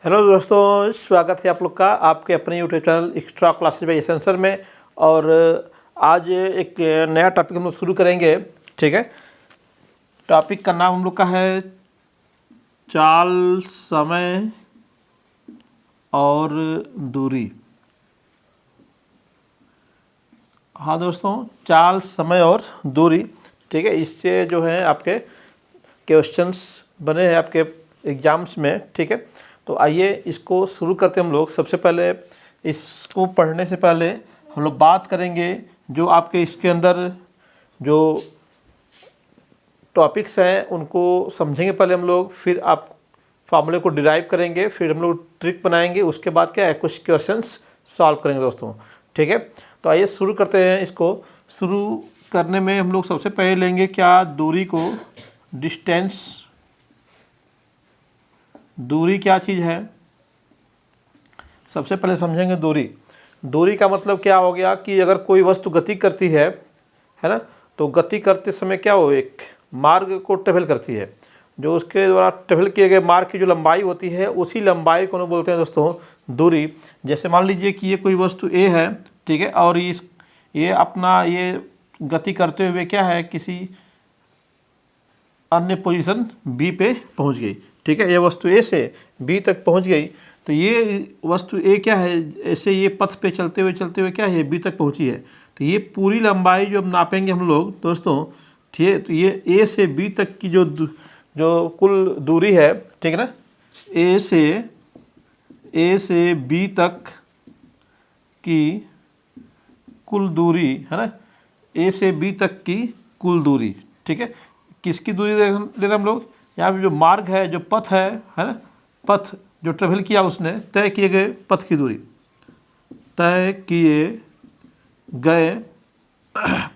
Hello दोस्तों, स्वागत है आप लोग का आपके अपने YouTube channel extra classes by एसेंसर में। और आज एक नया टॉपिक हम लोग शुरू करेंगे। ठीक है, टॉपिक का नाम हम लोग का है चाल, समय और दूरी। हाँ दोस्तों, चाल, समय और दूरी। ठीक है, इससे जो है आपके क्वेश्चंस बने हैं आपके एग्ज़ाम्स में। ठीक है, तो आइए इसको शुरू करते हैं हम लोग। सबसे पहले इसको पढ़ने से पहले हम लोग बात करेंगे जो आपके इसके अंदर जो टॉपिक्स हैं उनको समझेंगे पहले हम लोग, फिर आप फार्मूले को डिराइव करेंगे, फिर हम लोग ट्रिक बनाएंगे, उसके बाद क्या है कुछ क्वेश्चंस सॉल्व करेंगे दोस्तों। ठीक है, तो आइए शुरू करते हैं। इसको शुरू करने में हम लोग सबसे पहले लेंगे क्या, दूरी को, डिस्टेंस। दूरी क्या चीज़ है सबसे पहले समझेंगे। दूरी, दूरी का मतलब क्या हो गया कि अगर कोई वस्तु गति करती है ना, तो गति करते समय क्या हो, एक मार्ग को ट्रेवल करती है। जो उसके द्वारा ट्रेवल किए गए मार्ग की जो लंबाई होती है, उसी लंबाई को हम बोलते हैं दोस्तों दूरी। जैसे मान लीजिए कि ये कोई वस्तु ए है, ठीक है, और ये अपना ये गति करते हुए क्या है, किसी अन्य पोजीशन बी पे पहुंच गई। ठीक है, ये वस्तु ए से बी तक पहुंच गई, तो ये वस्तु ए क्या है, ऐसे ये पथ पे चलते हुए क्या है, बी तक पहुंची है। तो ये पूरी लंबाई जो नापेंगे हम लोग दोस्तों, ठीक है, तो ये ए से बी तक की जो कुल दूरी है, ठीक है ना, ए से बी तक की कुल दूरी है ना, ए से बी तक की कुल दूरी। ठीक है, किसकी दूरी ले रहे हम लोग, यहाँ पे जो मार्ग है, जो पथ है ना, पथ जो ट्रेवल किया उसने, तय किए गए पथ की दूरी, तय किए गए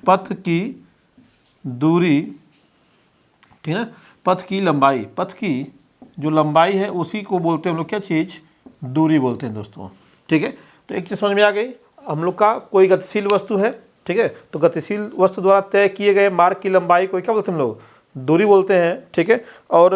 पथ की दूरी, ठीक है ना, पथ की लंबाई, पथ की जो लंबाई है उसी को बोलते हैं हम लोग क्या चीज़, दूरी बोलते हैं दोस्तों। ठीक है, तो एक चीज़ समझ में आ गई, हम लोग का कोई गतिशील वस्तु है, ठीक है, तो गतिशील वस्तु द्वारा तय किए गए मार्ग की लंबाई को क्या बोलते हैं हम लोग, दूरी बोलते हैं। ठीक है, और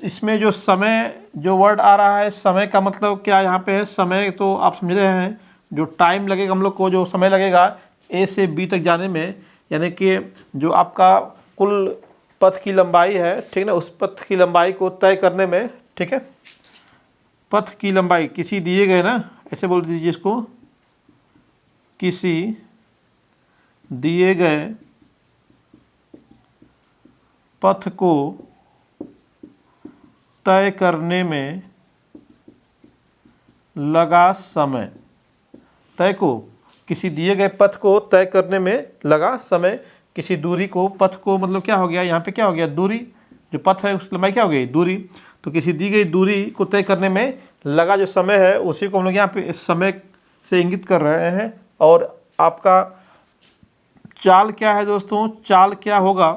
इसमें जो समय जो वर्ड आ रहा है, समय का मतलब क्या यहाँ पे है, समय तो आप समझ रहे हैं, जो टाइम लगेगा हम लोग को, जो समय लगेगा ए से बी तक जाने में, यानी कि जो आपका कुल पथ की लंबाई है, ठीक है ना, उस पथ की लंबाई को तय करने में, ठीक है, पथ की लंबाई किसी दिए गए ना, ऐसे बोल दीजिए इसको, किसी दिए गए पथ को तय करने में लगा समय, तय को, किसी दिए गए पथ को तय करने में लगा समय, किसी दूरी को, पथ को मतलब क्या हो गया, यहाँ पे क्या हो गया, दूरी, जो पथ है उसकी लंबाई क्या हो गई, दूरी। तो किसी दी गई दूरी को तय करने में लगा जो समय है, उसी को हम लोग यहाँ पे समय से इंगित कर रहे हैं। और आपका चाल क्या है दोस्तों, चाल क्या होगा,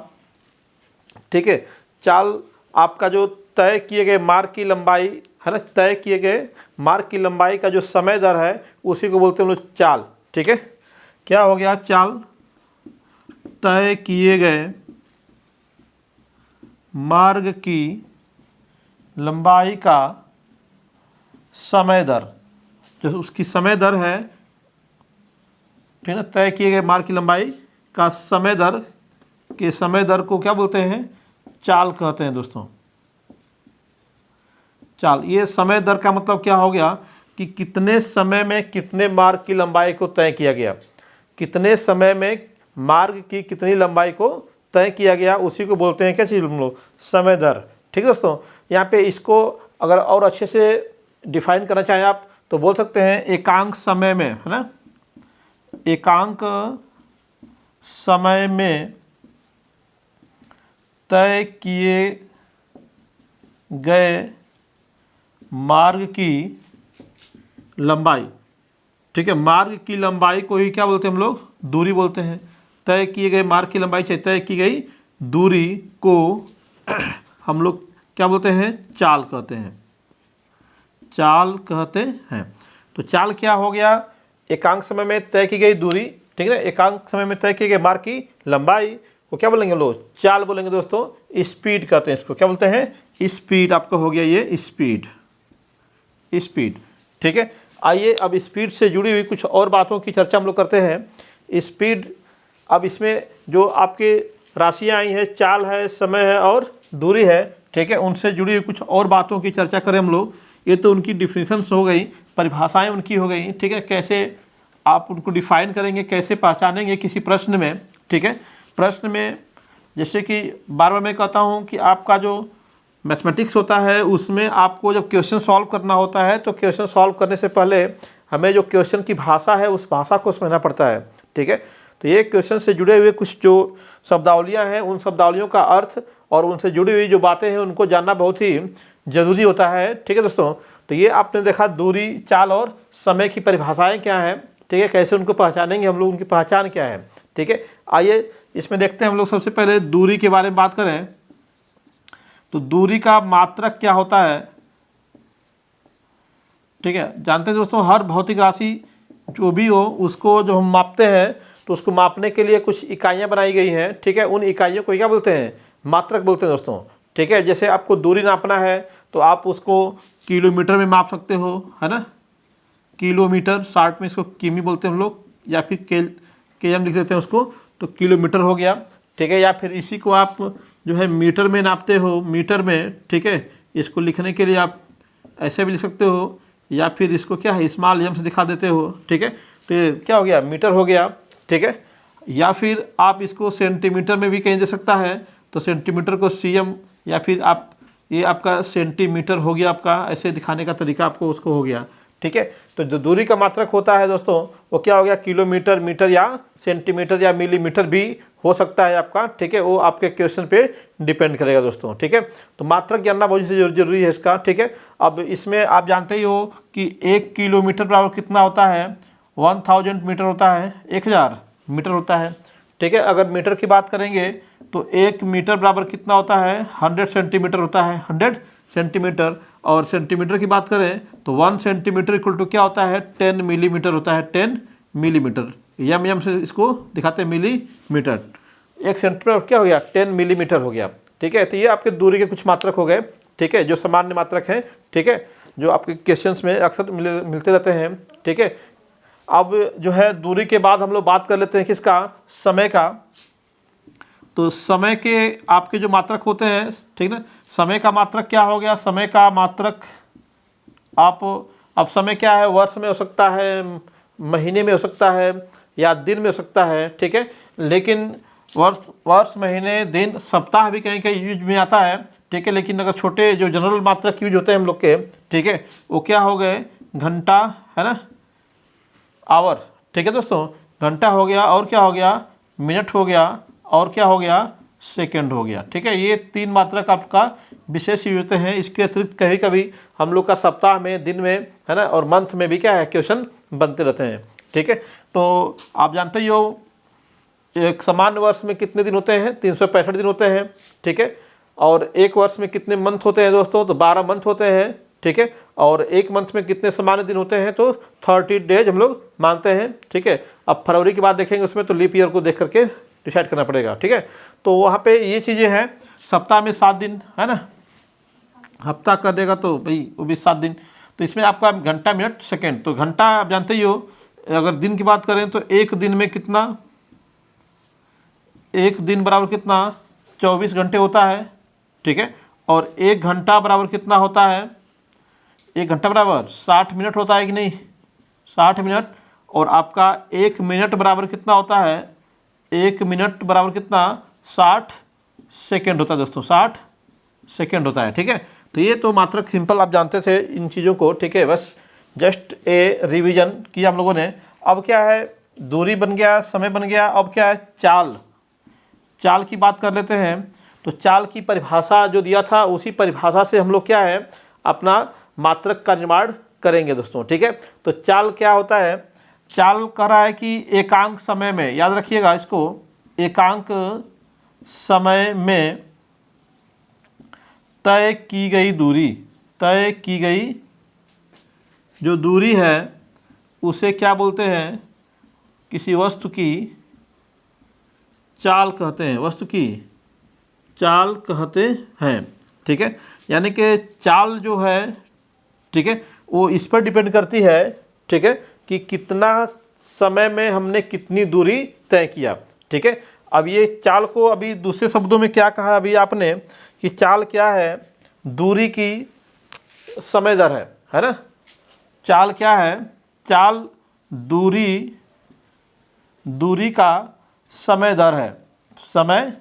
ठीक है, चाल आपका जो तय किए गए मार्ग की लंबाई है ना, तय किए गए मार्ग की लंबाई का जो समय दर है, उसी को बोलते हैं हम लोग चाल। ठीक है, क्या हो गया, चाल, तय किए गए मार्ग की लंबाई का समय दर, जो उसकी समय दर है, ठीक है ना, तय किए गए मार्ग की लंबाई का समय दर के समय दर को क्या बोलते हैं, चाल कहते हैं दोस्तों, चाल। ये समय दर का मतलब क्या हो गया कि कितने समय में कितने मार्ग की लंबाई को तय किया गया, कितने समय में मार्ग की कितनी लंबाई को तय किया गया, उसी को बोलते हैं क्या चीज़ हम लोग, समय दर। ठीक है दोस्तों, यहाँ पे इसको अगर और अच्छे से डिफाइन करना चाहें आप तो बोल सकते हैं एकांक समय में, है ना, एकांक समय में तय किए गए मार्ग की लंबाई। ठीक है, मार्ग की लंबाई को ही क्या बोलते हैं हम लोग, दूरी बोलते हैं। तय किए गए मार्ग की लंबाई चाहे तय की गई दूरी को हम लोग क्या बोलते हैं, चाल कहते हैं, चाल कहते हैं। तो चाल क्या हो गया, एकांक समय में तय की गई दूरी, ठीक है ना, एकांक समय में तय किए गए मार्ग की लंबाई को क्या बोलेंगे हम लोग, चाल बोलेंगे दोस्तों। स्पीड कहते हैं इसको, क्या बोलते हैं, स्पीड। आपका हो गया ये स्पीड, स्पीड। ठीक है, आइए अब स्पीड से जुड़ी हुई कुछ और बातों की चर्चा हम लोग करते हैं। स्पीड, अब इसमें जो आपके राशियाँ आई हैं, चाल है, समय है और दूरी है, ठीक है, उनसे जुड़ी हुई कुछ और बातों की चर्चा करें हम लोग। ये तो उनकी डिफिनीशंस हो गई, परिभाषाएं उनकी हो गई, ठीक है, कैसे आप उनको डिफाइन करेंगे, कैसे पहचानेंगे किसी प्रश्न में। ठीक है, प्रश्न में जैसे कि बार बार मैं कहता हूँ कि आपका जो मैथमेटिक्स होता है उसमें आपको जब क्वेश्चन सॉल्व करना होता है तो क्वेश्चन सॉल्व करने से पहले हमें जो क्वेश्चन की भाषा है उस भाषा को समझना पड़ता है। ठीक है, तो ये क्वेश्चन से जुड़े हुए कुछ जो शब्दावलियाँ हैं उन शब्दावलियों का अर्थ और उनसे जुड़ी हुई जो बातें हैं उनको जानना बहुत ही ज़रूरी होता है। ठीक है दोस्तों, तो ये आपने देखा दूरी, चाल और समय की परिभाषाएँ क्या हैं। ठीक है, कैसे उनको पहचानेंगे हम लोग, उनकी पहचान क्या है। ठीक है, आइए इसमें देखते हैं हम लोग। सबसे पहले दूरी के बारे में बात करें तो दूरी का मात्रक क्या होता है। ठीक है, जानते हैं दोस्तों, हर भौतिक राशि जो भी हो उसको जो हम मापते हैं तो उसको मापने के लिए कुछ इकाइयाँ बनाई गई हैं। ठीक है, उन इकाइयों को क्या बोलते हैं, मात्रक बोलते हैं दोस्तों। ठीक है, जैसे आपको दूरी नापना है तो आप उसको किलोमीटर में माप सकते हो, है ना, किलोमीटर, शॉर्ट में इसको किमी बोलते हैं हम लोग, या फिर केएम लिख देते हैं उसको, तो किलोमीटर हो गया। ठीक है, या फिर इसी को आप जो है मीटर में नापते हो, मीटर में। ठीक है, इसको लिखने के लिए आप ऐसे भी लिख सकते हो, या फिर इसको क्या है स्मॉल एम से दिखा देते हो। ठीक है, तो ये क्या हो गया, मीटर हो गया। ठीक है, या फिर आप इसको सेंटीमीटर में भी कहीं दे सकता है, तो सेंटीमीटर को सीएम, या फिर आप ये आपका सेंटीमीटर हो गया, आपका ऐसे दिखाने का तरीका आपको उसको हो गया। ठीक है, तो जो दूरी का मात्रक होता है दोस्तों वो क्या हो गया, किलोमीटर, मीटर या सेंटीमीटर या मिलीमीटर भी हो सकता है आपका। ठीक है, वो आपके क्वेश्चन पे डिपेंड करेगा दोस्तों। ठीक है, तो मात्रक जानना बहुत जरूरी है इसका। ठीक है, अब इसमें आप जानते ही हो कि 1 किलोमीटर बराबर कितना होता है, 1000 मीटर होता है, 1000 मीटर होता है। ठीक है, अगर मीटर की बात करेंगे तो 1 मीटर बराबर कितना होता है, 100 सेंटीमीटर होता है, 100 सेंटीमीटर। और सेंटीमीटर की बात करें तो 1 सेंटीमीटर इक्वल टू क्या होता है, 10 मिलीमीटर होता है, 10 मिलीमीटर। एम से इसको दिखाते हैं मिलीमीटर। 1 सेंटीमीटर क्या हो गया, 10 मिलीमीटर हो गया। ठीक है, तो ये आपके दूरी के कुछ मात्रक हो गए। ठीक है, जो सामान्य मात्रक हैं। ठीक है, जो आपके क्वेश्चंस में अक्सर मिलते रहते हैं। ठीक है, अब जो है दूरी के बाद हम लोग बात कर लेते हैं किसका, समय का। तो समय के आपके जो मात्रक होते हैं, ठीक ना, समय का मात्रक क्या हो गया, समय का मात्रक आप, अब समय क्या है, वर्ष में हो सकता है, महीने में हो सकता है, या दिन में हो सकता है। ठीक है, लेकिन वर्ष, महीने, दिन, सप्ताह भी कहीं कहीं यूज में आता है। ठीक है, लेकिन अगर छोटे जो जनरल मात्रक यूज होते हैं हम लोग के, ठीक है, वो क्या हो गए, घंटा, है ना, आवर। ठीक है दोस्तों, घंटा हो गया, और क्या हो गया, मिनट हो गया, और क्या हो गया, सेकंड हो गया। ठीक है, ये 3 मात्रक आपका विशेष यूज होते हैं। इसके अतिरिक्त कभी कभी हम लोग का सप्ताह में, दिन में, है ना, और मंथ में भी क्या है, क्वेश्चन बनते रहते हैं। ठीक है, तो आप जानते ही हो एक सामान्य वर्ष में कितने दिन होते हैं, 365 दिन होते हैं। ठीक है, और एक वर्ष में कितने मंथ होते हैं दोस्तों, तो 12 मंथ होते हैं। ठीक है, और एक मंथ में कितने सामान्य दिन होते हैं, तो 30 डेज हम लोग मानते हैं। ठीक है, अब फरवरी की बात देखेंगे उसमें तो लीप ईयर को देख करके डिसाइड करना पड़ेगा। ठीक है, तो वहाँ पे ये चीज़ें हैं। सप्ताह में 7 दिन, है ना, हफ्ता कर देगा तो भाई वो भी 7 दिन। तो इसमें आपका घंटा, मिनट, सेकंड, तो घंटा आप जानते ही हो। अगर दिन की बात करें तो एक दिन में कितना, एक दिन बराबर कितना, 24 घंटे होता है। ठीक है, और 1 घंटा बराबर कितना होता है, 1 घंटा बराबर 60 मिनट होता है कि नहीं, 60 मिनट। और आपका 1 मिनट बराबर कितना होता है, 1 मिनट बराबर कितना, 60 सेकेंड होता है दोस्तों, 60 सेकेंड होता है। ठीक है, तो ये तो मात्रक सिंपल आप जानते थे इन चीज़ों को। ठीक है, बस जस्ट ए रिवीजन किया हम लोगों ने। अब क्या है, दूरी बन गया, समय बन गया, अब क्या है, चाल। चाल की बात कर लेते हैं। तो चाल की परिभाषा जो दिया था उसी परिभाषा से हम लोग क्या है, अपना मात्रक का निर्माण करेंगे दोस्तों। ठीक है, तो चाल क्या होता है, चाल कह रहा है कि एकांक समय में, याद रखिएगा इसको, एकांक समय में तय की गई दूरी, तय की गई जो दूरी है उसे क्या बोलते हैं, किसी वस्तु की चाल कहते हैं, वस्तु की चाल कहते हैं। ठीक है, यानी कि चाल जो है, ठीक है, वो इस पर डिपेंड करती है, ठीक है, कि कितना समय में हमने कितनी दूरी तय किया, ठीक है। अब ये चाल को अभी दूसरे शब्दों में क्या कहा अभी आपने कि चाल क्या है, दूरी की समय दर है ना। चाल क्या है, चाल दूरी का समय दर है, समय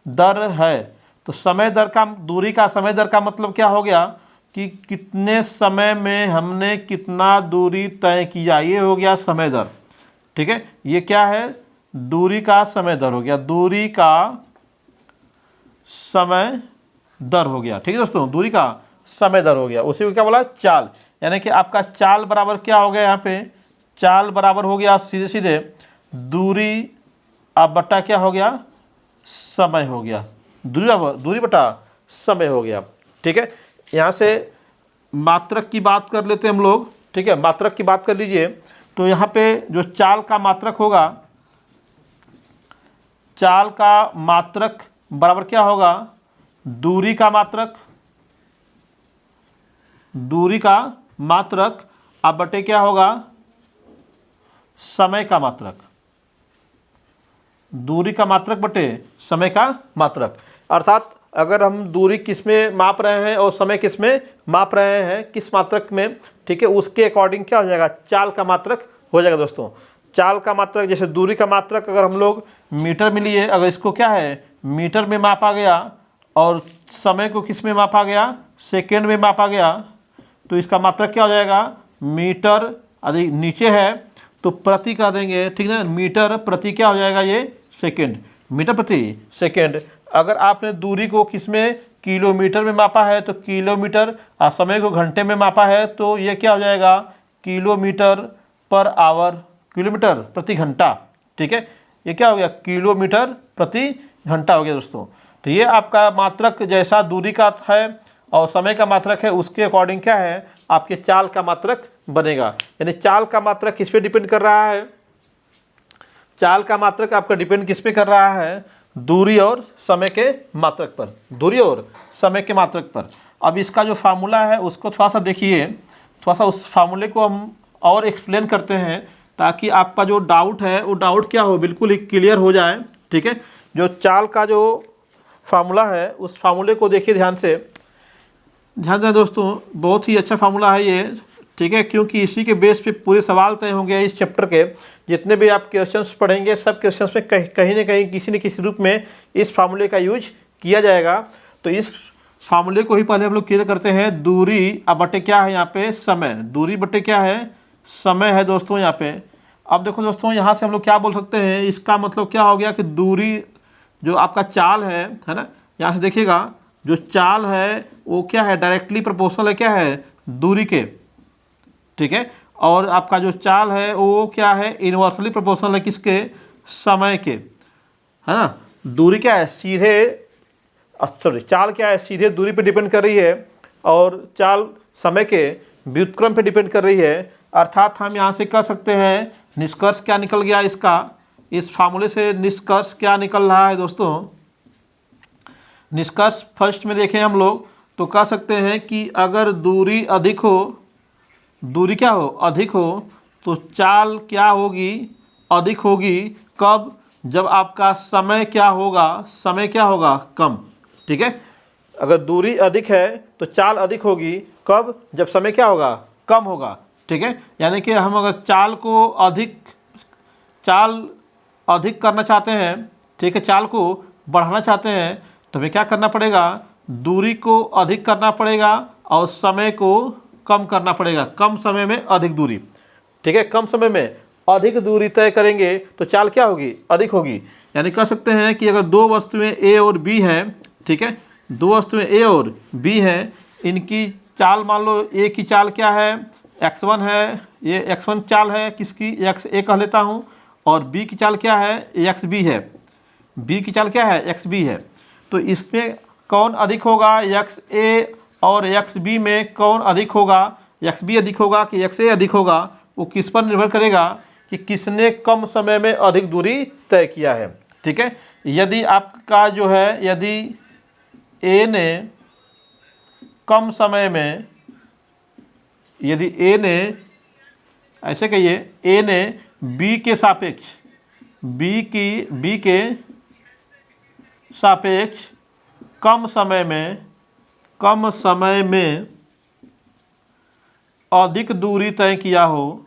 दर है। तो समय दर का, दूरी का समय दर का मतलब क्या हो गया कि कितने समय में हमने कितना दूरी तय किया, ये हो गया समय दर, ठीक है। ये क्या है, दूरी का समय दर हो गया, दूरी का समय दर हो गया, ठीक है दोस्तों, दूरी का समय दर हो गया, उसी को क्या बोला, चाल। यानी कि आपका चाल बराबर क्या हो गया, यहाँ पे चाल बराबर हो गया सीधे सीधे दूरी अब बटा क्या हो गया, समय हो गया, दूरी बटा समय हो गया, ठीक है। यहाँ से मात्रक की बात कर लेते हैं हम लोग, ठीक है, मात्रक की बात कर लीजिए। तो यहाँ पे जो चाल का मात्रक होगा, चाल का मात्रक बराबर क्या होगा, दूरी का मात्रक, दूरी का मात्रक अब बटे क्या होगा, समय का मात्रक, दूरी का मात्रक बटे समय का मात्रक। अर्थात अगर हम दूरी किस में माप रहे हैं और समय किस में माप रहे हैं, किस मात्रक में, ठीक है, उसके अकॉर्डिंग क्या हो जाएगा, चाल का मात्रक हो जाएगा दोस्तों। चाल का मात्रक जैसे दूरी का मात्रक अगर हम लोग मीटर में लिए, अगर इसको क्या है मीटर में मापा गया और समय को किस में मापा गया, सेकेंड में मापा गया, तो इसका मात्रक क्या हो जाएगा, मीटर, यदि नीचे है तो प्रति कर देंगे, ठीक है, मीटर प्रति क्या हो जाएगा, ये सेकेंड, मीटर प्रति सेकेंड। अगर आपने दूरी को किस में किलोमीटर में मापा है तो किलोमीटर, और समय को घंटे में मापा है तो ये क्या हो जाएगा, किलोमीटर पर आवर, किलोमीटर प्रति घंटा, ठीक है, ये क्या हो गया, किलोमीटर प्रति घंटा हो गया दोस्तों। तो ये आपका मात्रक जैसा दूरी का है और समय का मात्रक है, उसके अकॉर्डिंग क्या है, आपके चाल का मात्रक बनेगा। यानी चाल का मात्रक किस पे डिपेंड कर रहा है, चाल का मात्रक आपका डिपेंड किस पे कर रहा है, दूरी और समय के मात्रक पर, दूरी और समय के मात्रक पर। अब इसका जो फार्मूला है उसको थोड़ा सा देखिए, थोड़ा सा उस फार्मूले को हम और एक्सप्लेन करते हैं ताकि आपका जो डाउट है वो डाउट क्या हो, बिल्कुल ही क्लियर हो जाए, ठीक है। जो चाल का जो फार्मूला है उस फार्मूले को देखिए ध्यान से, ध्यान दें दोस्तों, बहुत ही अच्छा फार्मूला है ये, ठीक है, क्योंकि इसी के बेस पे पूरे सवाल तय होंगे इस चैप्टर के। जितने भी आप क्वेश्चंस पढ़ेंगे सब क्वेश्चंस में कहीं ना कहीं किसी न किसी रूप में इस फार्मूले का यूज किया जाएगा। तो इस फार्मूले को ही पहले हम लोग क्लियर करते हैं। दूरी अब बटे क्या है यहाँ पे, समय, दूरी बटे क्या है, समय है दोस्तों यहाँ पे। अब देखो दोस्तों, यहाँ से हम लोग क्या बोल सकते हैं, इसका मतलब क्या हो गया कि दूरी जो आपका चाल है ना, यहाँ से देखिएगा जो चाल है वो क्या है, डायरेक्टली प्रोपोर्शनल है क्या है, दूरी के, ठीक है। और आपका जो चाल है वो क्या है, इनवर्सली प्रोपोर्शनल है किसके, समय के, है ना। दूरी क्या है, सीधे, सॉरी, चाल क्या है, सीधे दूरी पे डिपेंड कर रही है और चाल समय के व्युत्क्रम पे डिपेंड कर रही है। अर्थात हम यहाँ से कह सकते हैं निष्कर्ष क्या निकल गया इसका, इस फार्मूले से निष्कर्ष क्या निकल रहा है दोस्तों, निष्कर्ष फर्स्ट में देखें हम लोग तो कह सकते हैं कि अगर दूरी अधिक हो, दूरी क्या हो, अधिक हो, तो चाल क्या होगी, अधिक होगी। कब, जब आपका समय क्या होगा, समय क्या होगा, कम, ठीक है। अगर दूरी अधिक है तो चाल अधिक होगी, कब, जब समय क्या होगा, कम होगा, ठीक है। यानी कि हम अगर चाल अधिक करना चाहते हैं, ठीक है, चाल को बढ़ाना चाहते हैं तो हमें क्या करना पड़ेगा, दूरी को अधिक करना पड़ेगा और समय को कम करना पड़ेगा, कम समय में अधिक दूरी, ठीक है, कम समय में अधिक दूरी तय करेंगे तो चाल क्या होगी, अधिक होगी। यानी कह सकते हैं कि अगर दो वस्तुएं ए और बी हैं, ठीक है, दो वस्तुएं ए और बी हैं, इनकी चाल मान लो, ए की चाल क्या है, x1 है, ये x1 चाल है किसकी, xa कह लेता हूँ, और बी की चाल क्या है, xb है, बी की चाल क्या है, xb है। तो इसमें कौन अधिक होगा, xa और xb में कौन अधिक होगा, xb अधिक होगा कि xa अधिक होगा, वो किस पर निर्भर करेगा कि किसने कम समय में अधिक दूरी तय किया है, ठीक है। यदि आपका जो है, यदि ए ने कम समय में यदि ए ने, ऐसे कहिए, ए ने बी के सापेक्ष, बी के सापेक्ष कम समय में अधिक दूरी तय किया हो,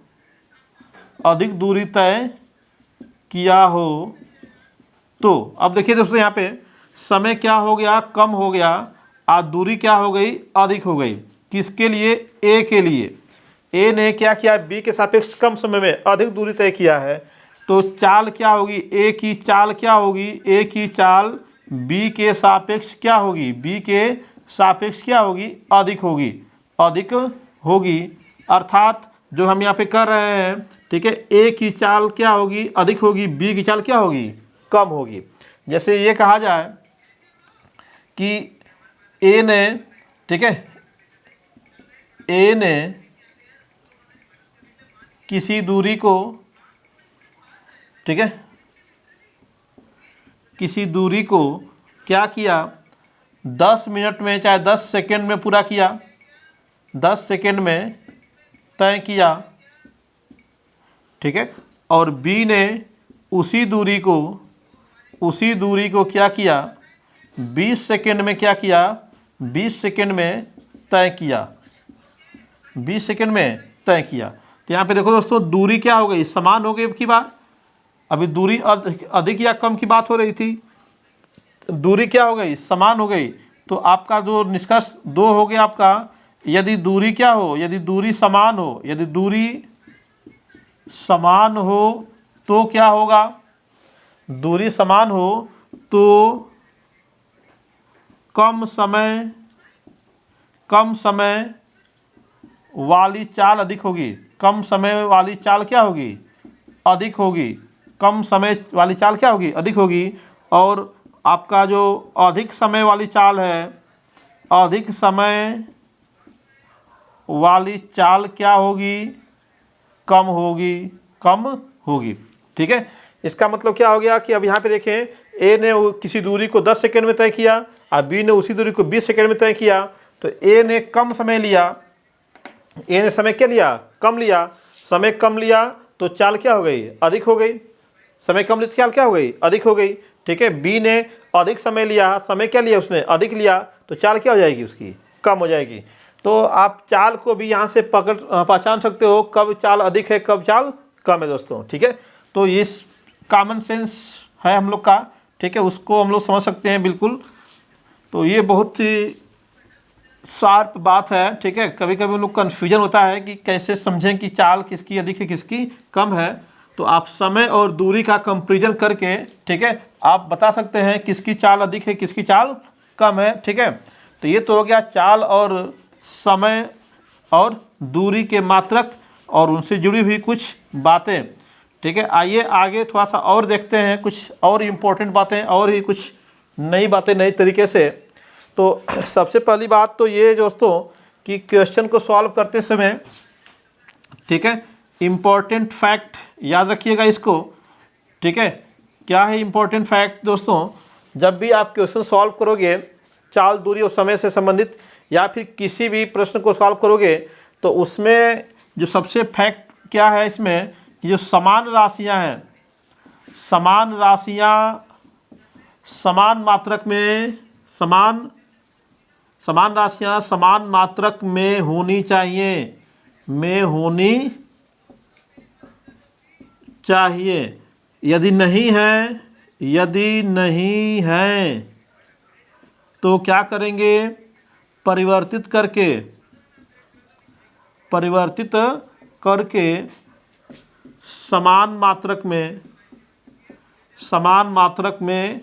तो अब देखिए दोस्तों, यहाँ पे समय क्या हो गया, कम हो गया, और दूरी क्या हो गई, अधिक हो गई। किसके लिए, ए के लिए। ए ने क्या किया, बी के सापेक्ष कम समय में अधिक दूरी तय किया है, तो चाल क्या होगी, ए की चाल क्या होगी, ए की चाल बी के सापेक्ष क्या होगी, बी के सापेक्ष क्या होगी, अधिक होगी। अर्थात जो हम यहाँ पे कर रहे हैं, ठीक है, ए की चाल क्या होगी, अधिक होगी, बी की चाल क्या होगी, कम होगी। जैसे ये कहा जाए कि ए ने, ठीक है, ए ने किसी दूरी को, ठीक है, किसी दूरी को क्या किया, 10 मिनट में चाहे 10 सेकेंड में पूरा किया, 10 सेकेंड में तय किया, ठीक है, और बी ने उसी दूरी को क्या किया, 20 सेकेंड में क्या किया, 20 सेकेंड में तय किया, 20 सेकेंड में तय किया। तो यहाँ पे देखो दोस्तों, दूरी क्या हो गई, समान हो गई। अब की बार अभी दूरी अधिक या कम की बात हो रही थी, दूरी क्या हो गई, समान हो गई। तो आपका जो निष्कर्ष 2 हो गया आपका, यदि दूरी क्या हो, यदि दूरी समान हो, यदि दूरी समान हो तो क्या होगा, दूरी समान हो तो कम समय वाली चाल अधिक होगी, कम समय वाली चाल क्या होगी, अधिक होगी, कम समय वाली चाल क्या होगी, अधिक होगी। और आपका जो अधिक समय वाली चाल है, अधिक समय वाली चाल क्या होगी, कम होगी, ठीक है। इसका मतलब क्या हो गया कि अब यहाँ पे देखें, ए ने किसी दूरी को 10 सेकेंड में तय किया और बी ने उसी दूरी को 20 सेकेंड में तय किया। तो ए ने कम समय लिया, ए ने समय क्या लिया, कम लिया, समय कम लिया तो चाल क्या हो गई, अधिक हो गई, समय कम लिया तो चाल क्या हो गई, अधिक हो गई, ठीक है। बी ने अधिक समय लिया, समय क्या लिया उसने, अधिक लिया, तो चाल क्या हो जाएगी उसकी, कम हो जाएगी। तो आप चाल को भी यहाँ से पहचान सकते हो, कब चाल अधिक है, कब चाल कम है दोस्तों, ठीक है। तो ये कॉमन सेंस है हम लोग का, ठीक है, उसको हम लोग समझ सकते हैं बिल्कुल। तो ये बहुत ही शार्प बात है, ठीक है। कभी कभी हम लोग कन्फ्यूजन होता है कि कैसे समझें कि चाल किसकी अधिक है किसकी कम है। तो आप समय और दूरी का कंपैरिजन करके, ठीक है, आप बता सकते हैं किसकी चाल अधिक है किसकी चाल कम है, ठीक है। तो ये तो हो गया चाल और समय और दूरी के मात्रक और उनसे जुड़ी हुई कुछ बातें, ठीक है। आइए आगे थोड़ा सा और देखते हैं कुछ और इम्पोर्टेंट बातें और ही कुछ नई बातें नए तरीके से। तो सबसे पहली बात तो ये दोस्तों कि क्वेश्चन को सॉल्व करते समय, ठीक है, इम्पोर्टेंट फैक्ट याद रखिएगा इसको, ठीक है। क्या है इम्पोर्टेंट फैक्ट दोस्तों, जब भी आप क्वेश्चन सॉल्व करोगे चाल, दूरी और समय से संबंधित या फिर किसी भी प्रश्न को सॉल्व करोगे, तो उसमें जो सबसे फैक्ट क्या है इसमें कि जो समान राशियां हैं, समान राशियां समान मात्रक में, समान राशियां समान मात्रक में होनी चाहिए। यदि नहीं है तो क्या करेंगे, परिवर्तित करके समान मात्रक में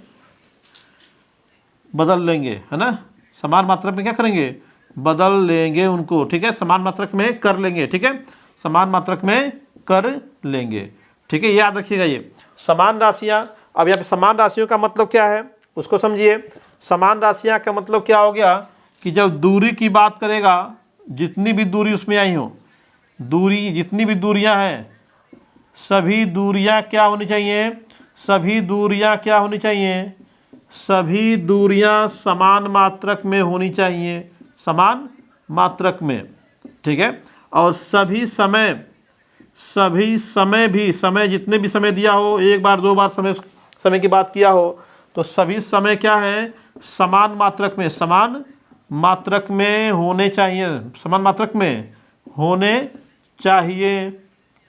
बदल लेंगे, है ना। समान मात्रक में क्या करेंगे, बदल लेंगे उनको, ठीक है। समान मात्रक में कर लेंगे, ठीक है, समान मात्रक में कर लेंगे, ठीक है। याद रखिएगा ये समान राशियाँ। अब यहाँ पे समान राशियों का मतलब क्या है उसको समझिए। समान राशियाँ का मतलब क्या हो गया कि जब दूरी की बात करेगा, जितनी भी दूरी उसमें आई हो, दूरी जितनी भी दूरियां हैं, सभी दूरियां क्या होनी चाहिए, सभी दूरियां समान मात्रक में होनी चाहिए, समान मात्रक में, ठीक है। और सभी समय भी, समय जितने भी समय दिया हो, एक बार दो बार समय की बात किया हो, तो सभी समय क्या है, समान मात्रक में होने चाहिए, समान मात्रक में होने चाहिए।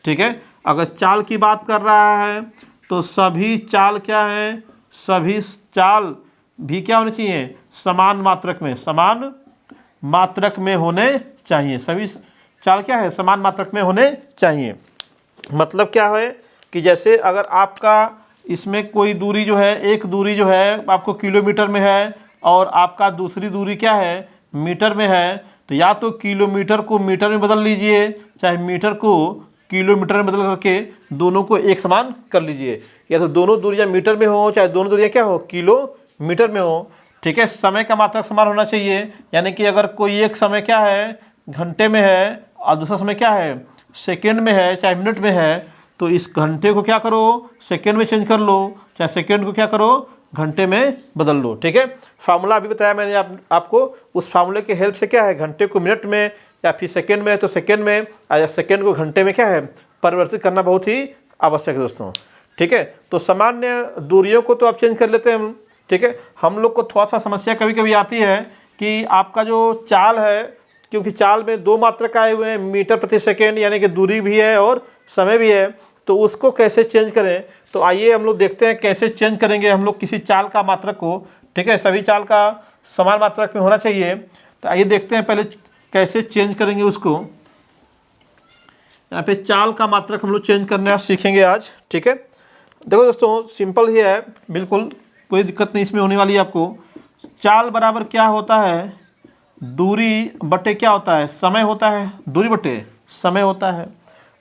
ठीक है। अगर चाल की बात कर रहा है तो सभी चाल क्या है, सभी चाल भी क्या होने चाहिए, समान मात्रक में होने चाहिए। सभी चाल क्या है, समान मात्रक में होने चाहिए। मतलब क्या है कि जैसे अगर आपका इसमें कोई दूरी जो है, एक दूरी जो है आपको किलोमीटर में है और आपका दूसरी दूरी क्या है, मीटर में है, तो या तो किलोमीटर को मीटर में बदल लीजिए, चाहे मीटर को किलोमीटर में बदल करके दोनों को एक समान कर लीजिए। या तो दोनों दूरियां मीटर में हो, चाहे दोनों दूरियां क्या हो, किलोमीटर में हो। ठीक है। समय का मात्रक समान होना चाहिए, यानी कि अगर कोई एक समय क्या है, घंटे में है और दूसरा समय क्या है, सेकेंड में है, चाहे मिनट में है, तो इस घंटे को क्या करो, सेकेंड में चेंज कर लो, चाहे सेकेंड को क्या करो, घंटे में बदल लो। ठीक है। फार्मूला अभी बताया मैंने आपको, उस फार्मूले के हेल्प से क्या है, घंटे को मिनट में या फिर सेकेंड में तो सेकेंड में, या सेकेंड को घंटे में क्या है, परिवर्तित करना बहुत ही आवश्यक है दोस्तों। ठीक है। तो सामान्य दूरियों को तो आप चेंज कर लेते हैं हम। ठीक है। हम लोग को थोड़ा सा समस्या कभी कभी आती है कि आपका जो चाल है, क्योंकि चाल में दो मात्रक आए हुए हैं, मीटर प्रति सेकेंड, यानी कि दूरी भी है और समय भी है, तो उसको कैसे चेंज करें। तो आइए हम लोग देखते हैं कैसे चेंज करेंगे हम लोग किसी चाल का मात्रक को। ठीक है। सभी चाल का समान मात्रक में होना चाहिए। तो आइए देखते हैं पहले कैसे चेंज करेंगे उसको। यहाँ पे चाल का मात्रक हम लोग चेंज करना सीखेंगे आज। ठीक है। देखो दोस्तों, सिंपल ही है, बिल्कुल कोई दिक्कत नहीं इसमें होने वाली है आपको। चाल बराबर क्या होता है, दूरी बटे क्या होता है, समय होता है, दूरी बटे समय होता है।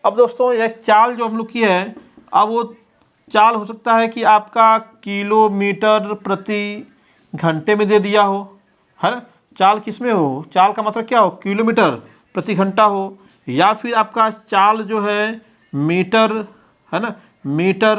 अब दोस्तों यह चाल जो हम लोग की है, अब वो चाल हो सकता है कि आपका किलोमीटर प्रति घंटे में दे दिया हो, है ना। चाल किस में हो, चाल का मतलब क्या हो, किलोमीटर प्रति घंटा हो, या फिर आपका चाल जो है मीटर, है ना, मीटर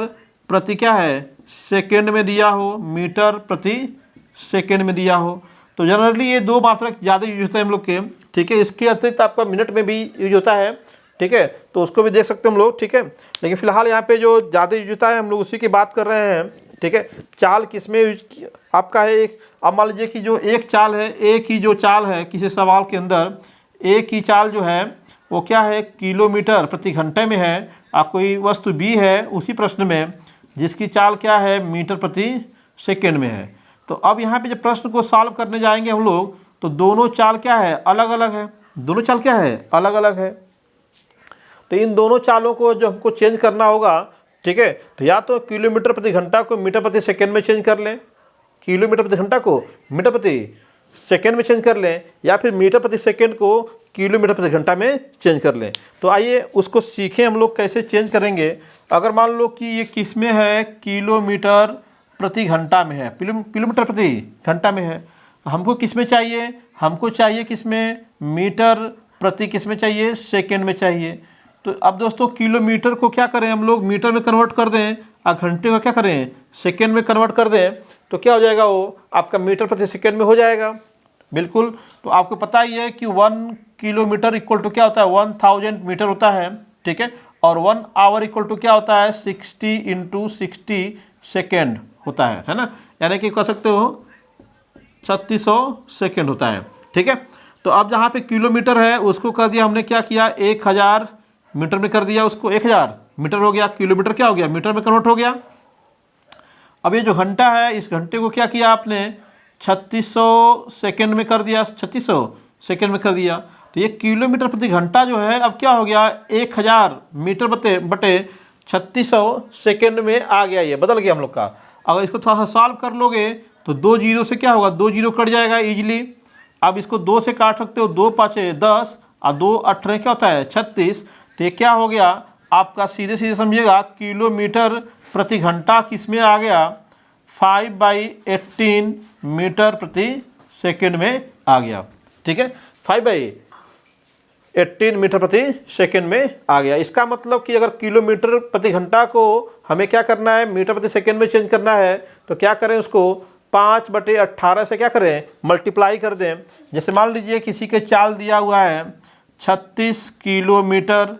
प्रति क्या है, सेकेंड में दिया हो, मीटर प्रति सेकेंड में दिया हो। तो जनरली ये दो मात्रक ज़्यादा यूज होते हैं हम लोग के। ठीक है। इसके अतिरिक्त आपका मिनट में भी यूज होता है। ठीक है। तो उसको भी देख सकते हैं हम लोग। ठीक है। लेकिन फिलहाल यहाँ पे जो ज़्यादा यूज होता है हम लोग उसी की बात कर रहे हैं। ठीक है। चाल किस में यूज आपका है, एक अब मान लीजिए कि जो एक चाल है, एक ही जो चाल है किसी सवाल के अंदर, एक ही चाल जो है वो क्या है, किलोमीटर प्रति घंटे में है। आप कोई वस्तु बी है उसी प्रश्न में जिसकी चाल क्या है, मीटर प्रति सेकेंड में है। तो अब यहाँ पे जब प्रश्न को सॉल्व करने जाएंगे हम लोग, तो दोनों चाल क्या है, अलग अलग है। दोनों चाल क्या है, अलग अलग है। तो इन दोनों चालों को जो हमको चेंज करना होगा, ठीक है, तो या तो किलोमीटर प्रति घंटा को मीटर प्रति सेकेंड में चेंज कर लें, किलोमीटर प्रति घंटा को मीटर प्रति सेकेंड में चेंज कर लें, या फिर मीटर प्रति सेकेंड को किलोमीटर प्रति घंटा में चेंज कर लें। तो आइए उसको सीखें हम लोग कैसे चेंज करेंगे। अगर मान लो कि ये किस में है, किलोमीटर प्रति घंटा में है, किलोमीटर प्रति घंटा में है, हमको किस में चाहिए, हमको चाहिए किस में, मीटर प्रति किस में चाहिए, सेकेंड में चाहिए। तो अब दोस्तों किलोमीटर को क्या करें हम लोग, मीटर में कन्वर्ट कर दें, और घंटे को क्या करें, सेकेंड में कन्वर्ट कर दें, तो क्या हो जाएगा, वो आपका मीटर प्रति सेकेंड में हो जाएगा। बिल्कुल। तो आपको पता ही है कि 1 किलोमीटर इक्वल टू क्या होता है, 1000 मीटर होता है। ठीक है। और 1 आवर इक्वल टू क्या होता है, 60 × 60 सेकेंड होता है ना, यानी कि कह सकते हो 3600 सेकेंड होता है। ठीक है। तो अब जहाँ पे किलोमीटर है उसको कर दिया हमने, क्या किया, 1000 मीटर में कर दिया उसको, 1000 मीटर हो गया, किलोमीटर क्या हो गया, मीटर में कन्वर्ट हो गया। अब ये जो घंटा है, इस घंटे को क्या किया आपने, 3600 सेकेंड में कर दिया, 3600 सेकेंड में कर दिया। तो ये किलोमीटर प्रति घंटा जो है अब क्या हो गया, 1000 मीटर बटे 3600 सेकेंड में आ गया, ये बदल गया हम लोग का। अगर इसको थोड़ा सा सॉल्व कर लोगे तो 2 जीरो से क्या होगा, 2 जीरो कट जाएगा इजीली। अब इसको 2 से काट सकते हो, 2 5 10 और 2 18 क्या होता है, 36। तो ये क्या हो गया आपका, सीधे सीधे समझिएगा, किलोमीटर प्रति घंटा किस में आ गया, 5/18 मीटर प्रति सेकेंड में आ गया। ठीक है। 5/18 मीटर प्रति सेकेंड में आ गया। इसका मतलब कि अगर किलोमीटर प्रति घंटा को हमें क्या करना है, मीटर प्रति सेकेंड में चेंज करना है, तो क्या करें, उसको 5/18 से क्या करें, मल्टीप्लाई कर दें। जैसे मान लीजिए किसी के चाल दिया हुआ है 36 किलोमीटर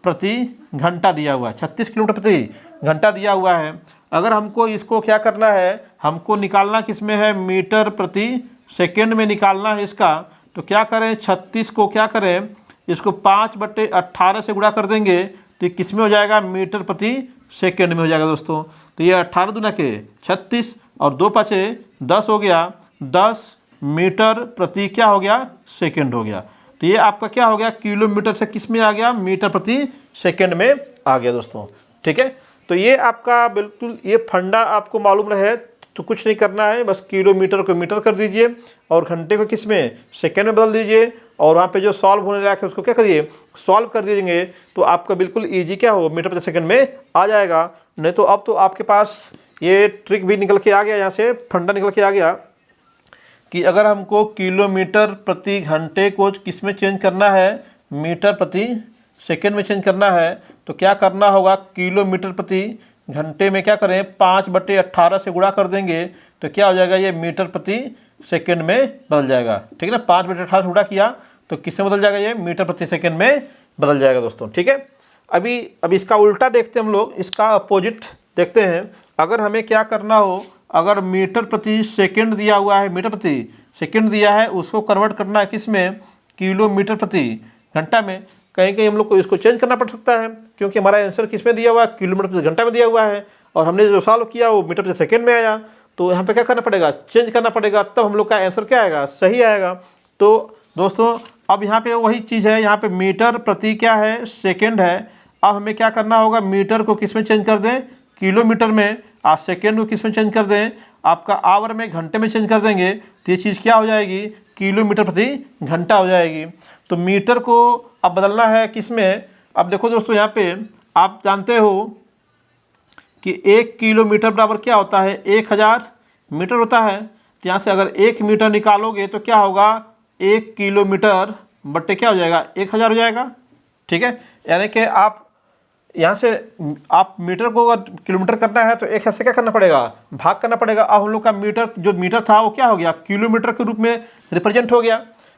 प्रति घंटा दिया हुआ है, 36 किलोमीटर प्रति घंटा दिया हुआ है। अगर हमको इसको क्या करना है, हमको निकालना किस में है, मीटर प्रति सेकेंड में निकालना है इसका। तो क्या करें, 36 को क्या करें, इसको 5/18 से गुणा कर देंगे तो ये किस में हो जाएगा, मीटर प्रति सेकेंड में हो जाएगा दोस्तों। तो ये 18 दूना के 36 और 2 5 10 हो गया, 10 मीटर प्रति क्या हो गया, सेकेंड हो गया। तो ये आपका क्या हो गया, किलोमीटर से किस में आ गया, मीटर प्रति सेकेंड में आ गया दोस्तों। ठीक है, तो ये आपका बिल्कुल ये फंडा आपको मालूम रहे तो कुछ नहीं करना है, बस किलोमीटर को मीटर कर दीजिए और घंटे को किस में, सेकेंड में बदल दीजिए और वहाँ पे जो सॉल्व होने लायक है उसको क्या करिए, सॉल्व कर दीजिएंगे तो आपका बिल्कुल इजी क्या हो, मीटर प्रति सेकेंड में आ जाएगा। नहीं तो अब तो आपके पास ये ट्रिक भी निकल के आ गया, यहाँ से फंडा निकल के आ गया कि अगर हमको किलोमीटर प्रति घंटे को किस में चेंज करना है, मीटर प्रति सेकेंड में चेंज करना है, तो क्या करना होगा, किलोमीटर प्रति घंटे में क्या करें, 5/18 से गुणा कर देंगे तो क्या हो जाएगा, ये मीटर प्रति सेकेंड में बदल जाएगा। ठीक है ना, 5/18 से गुणा किया तो किस में बदल जाएगा, ये मीटर प्रति सेकेंड में बदल जाएगा दोस्तों। ठीक है, अभी इसका उल्टा देखते हैं हम लोग, इसका अपोजिट देखते हैं। अगर हमें क्या करना हो, अगर मीटर प्रति सेकेंड दिया हुआ है, मीटर प्रति सेकेंड दिया है, उसको कन्वर्ट करना है किस में, किलोमीटर प्रति घंटा में। कहीं कहीं हम लोग को इसको चेंज करना पड़ सकता है क्योंकि हमारा आंसर किस में दिया हुआ है, किलोमीटर प्रति घंटा में दिया हुआ है और हमने जो सॉल्व किया वो मीटर प्रति सेकेंड में आया। तो यहाँ पे क्या करना पड़ेगा, चेंज करना पड़ेगा, तब हम लोग का आंसर क्या आएगा, सही आएगा। तो दोस्तों अब यहाँ पे वही चीज़ है, यहाँ पे मीटर प्रति क्या है, सेकेंड है। अब हमें क्या करना होगा, मीटर को किस में चेंज कर दें, किलोमीटर में, और सेकेंड को किस में चेंज कर दें, आपका आवर में, घंटे में चेंज कर देंगे तो ये चीज़ क्या हो जाएगी, किलोमीटर प्रति घंटा हो जाएगी। तो मीटर को अब बदलना है किस में। अब देखो दोस्तों, यहाँ पे आप जानते हो कि 1 किलोमीटर बराबर क्या होता है, 1000 मीटर होता है। तो यहाँ से अगर 1 मीटर निकालोगे तो क्या होगा, 1 किलोमीटर बट्टे क्या हो जाएगा, 1000 हो जाएगा। ठीक है, यानी कि आप यहाँ से आप मीटर को अगर किलोमीटर करना है तो 1 से क्या करना पड़ेगा, भाग करना पड़ेगा। अब हम लोग का मीटर, जो मीटर था वो क्या हो गया, किलोमीटर के रूप में रिप्रेजेंट हो गया।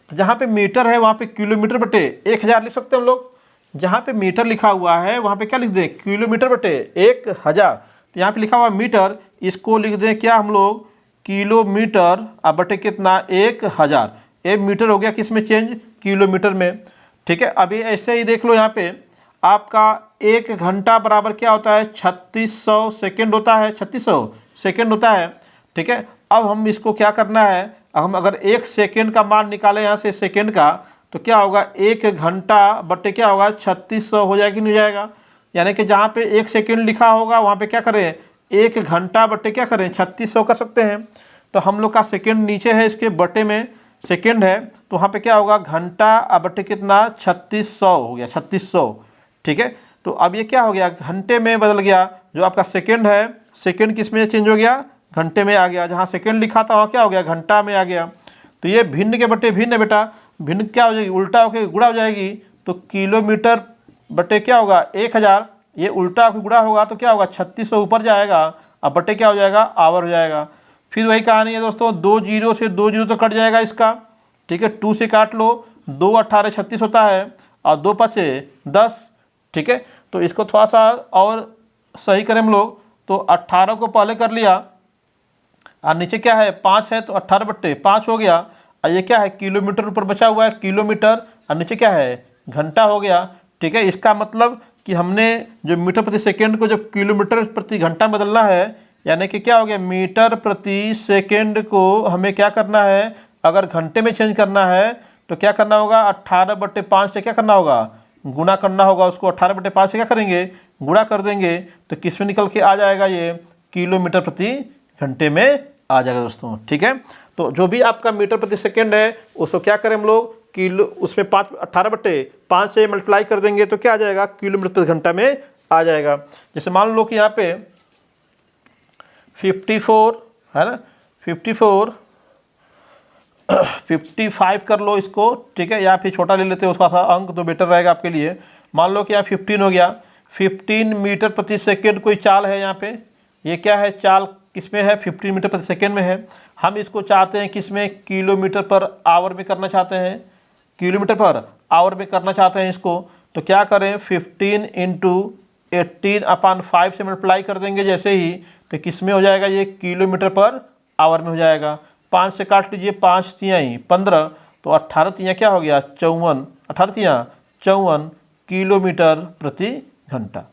तो जहाँ पे मीटर है वहाँ पे किलोमीटर बटे 1000 लिख सकते हैं हम लोग। जहाँ पे मीटर लिखा हुआ है वहाँ पे क्या लिख दें, किलोमीटर बटे 1000। तो यहाँ पे लिखा हुआ मीटर, इसको लिख दें क्या हम लोग, किलोमीटर अब बटे कितना, 1000। ये मीटर हो गया किस में चेंज, किलोमीटर में। ठीक है, अभी ऐसे ही देख लो, यहाँ पे आपका 1 घंटा बराबर क्या होता है, 3600 सेकेंड होता है, 3600 सेकेंड होता है। ठीक है, अब हम इसको क्या करना है, हम अगर 1 सेकेंड का मान निकालें यहाँ से सेकेंड का, तो क्या होगा, 1 घंटा बट्टे क्या होगा, 3600 हो जाएगा कि नहीं जाएगा। यानी कि जहाँ पे 1 सेकेंड लिखा होगा वहाँ पे क्या करें, 1 घंटा बट्टे क्या करें, 3600 कर सकते हैं। तो हम लोग का सेकेंड नीचे है, इसके बट्टे में सेकेंड है, तो वहाँ पे क्या होगा, घंटा बट्टे कितना, 3600 हो गया, 3600। ठीक है, तो अब ये क्या हो गया, घंटे में बदल गया। जो आपका सेकेंड है, सेकेंड किस में चेंज हो गया, घंटे में आ गया। जहाँ सेकेंड लिखा था वहाँ क्या हो गया, घंटा में आ गया। तो ये भिन्न के बटे भिन्न है बेटा, भिन्न क्या हो जाएगी, उल्टा होकर गुणा हो जाएगी। तो किलोमीटर बटे क्या होगा, 1000, ये उल्टा होकर गुणा होगा तो क्या होगा, 3600 ऊपर जाएगा, अब बटे क्या हो जाएगा, आवर हो जाएगा। फिर वही कहानी है दोस्तों, 2 जीरो से 2 जीरो तो कट जाएगा इसका। ठीक है, 2 से काट लो, 2 18 36 होता है और 2 5 10। ठीक है, तो इसको थोड़ा सा और सही करें हम लोग, तो 18 को पहले कर लिया और नीचे क्या है, 5 है, तो 18 बट्टे 5 हो गया। और ये क्या है, किलोमीटर ऊपर बचा हुआ है, किलोमीटर, और नीचे क्या है, घंटा हो गया। ठीक है, इसका मतलब कि हमने जो मीटर प्रति सेकेंड को जब किलोमीटर प्रति घंटा में बदलना है, यानी कि क्या हो गया, मीटर प्रति सेकेंड को हमें क्या करना है, अगर घंटे में चेंज करना है तो क्या करना होगा, 18/5 से क्या करना होगा, गुणा करना होगा। उसको 18/5 से क्या करेंगे, गुणा कर देंगे तो किस में निकल के आ जाएगा, ये किलोमीटर प्रति घंटे में आ जाएगा दोस्तों। ठीक है, तो जो भी आपका मीटर प्रति सेकेंड है उसको क्या करें हम लोग, किलो, उसमें 18/5 से मल्टीप्लाई कर देंगे तो क्या आ जाएगा, किलोमीटर प्रति घंटा में आ जाएगा। जैसे मान लो कि यहाँ पे 54 है ना, 55 कर लो इसको। ठीक है, या फिर छोटा ले लेते हो उसका सा अंक तो बेटर रहेगा आपके लिए। मान लो कि यहाँ 15 हो गया, 15 मीटर प्रति सेकेंड कोई चाल है यहाँ पे। ये क्या है, चाल किस में है, 15 मीटर प्रति सेकेंड में है। हम इसको चाहते हैं किस में, किलोमीटर पर आवर में करना चाहते हैं। किलोमीटर पर आवर में करना चाहते हैं इसको, तो क्या करें 15 इंटू 18/5 से मल्टीप्लाई कर देंगे जैसे ही, तो किस में हो जाएगा ये किलोमीटर पर आवर में हो जाएगा। 5 से काट लीजिए, 5 तियाई 15, तो 18 तियाँ क्या हो गया 54, 18 तियाँ 54 किलोमीटर प्रति घंटा।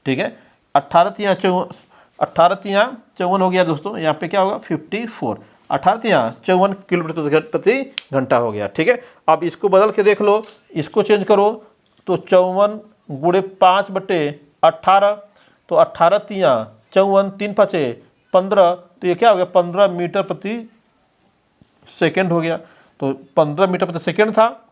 ठीक है, 18 तियाँ 54 हो गया दोस्तों, यहाँ पे क्या होगा 54, 18 तियाँ 54 किलोमीटर प्रति घंटा हो गया। ठीक है, अब इसको बदल के देख लो, इसको चेंज करो, तो 54 गुणे 5/18, तो 18 तियाँ 54, 3 5 15, तो ये क्या हो गया 15 मीटर प्रति सेकेंड हो गया। तो 15 मीटर प्रति सेकेंड था,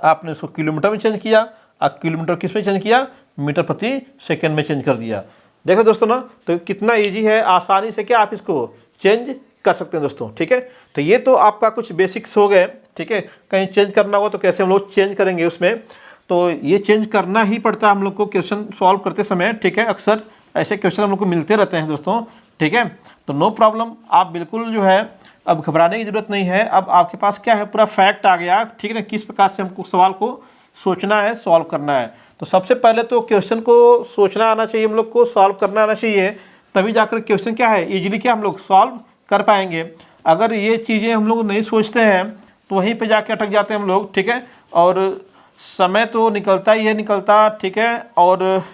आपने उसको किलोमीटर में चेंज किया, और किलोमीटर किस में चेंज किया, मीटर प्रति सेकेंड में चेंज कर दिया। देखो दोस्तों ना, तो कितना इजी है, आसानी से क्या आप इसको चेंज कर सकते हैं दोस्तों। ठीक है, तो ये तो आपका कुछ बेसिक्स हो गए। ठीक है, कहीं चेंज करना हो तो कैसे हम लोग चेंज करेंगे उसमें, तो ये चेंज करना ही पड़ता है हम लोग को क्वेश्चन सॉल्व करते समय। ठीक है, अक्सर ऐसे क्वेश्चन हम लोग को मिलते रहते हैं दोस्तों। ठीक है, तो नो प्रॉब्लम, आप बिल्कुल जो है अब घबराने की ज़रूरत नहीं है। अब आपके पास क्या है, पूरा फैक्ट आ गया। ठीक है ना, किस प्रकार से हमको सवाल को सोचना है, सॉल्व करना है। तो सबसे पहले तो क्वेश्चन को सोचना आना चाहिए, हम लोग को सॉल्व करना आना चाहिए, तभी जाकर क्वेश्चन क्या है इजीली क्या हम लोग सॉल्व कर पाएंगे। अगर ये चीज़ें हम लोग नहीं सोचते हैं तो वहीं पे जाके अटक जाते हैं हम लोग। ठीक है, और समय तो निकलता ही है, निकलता। ठीक है, और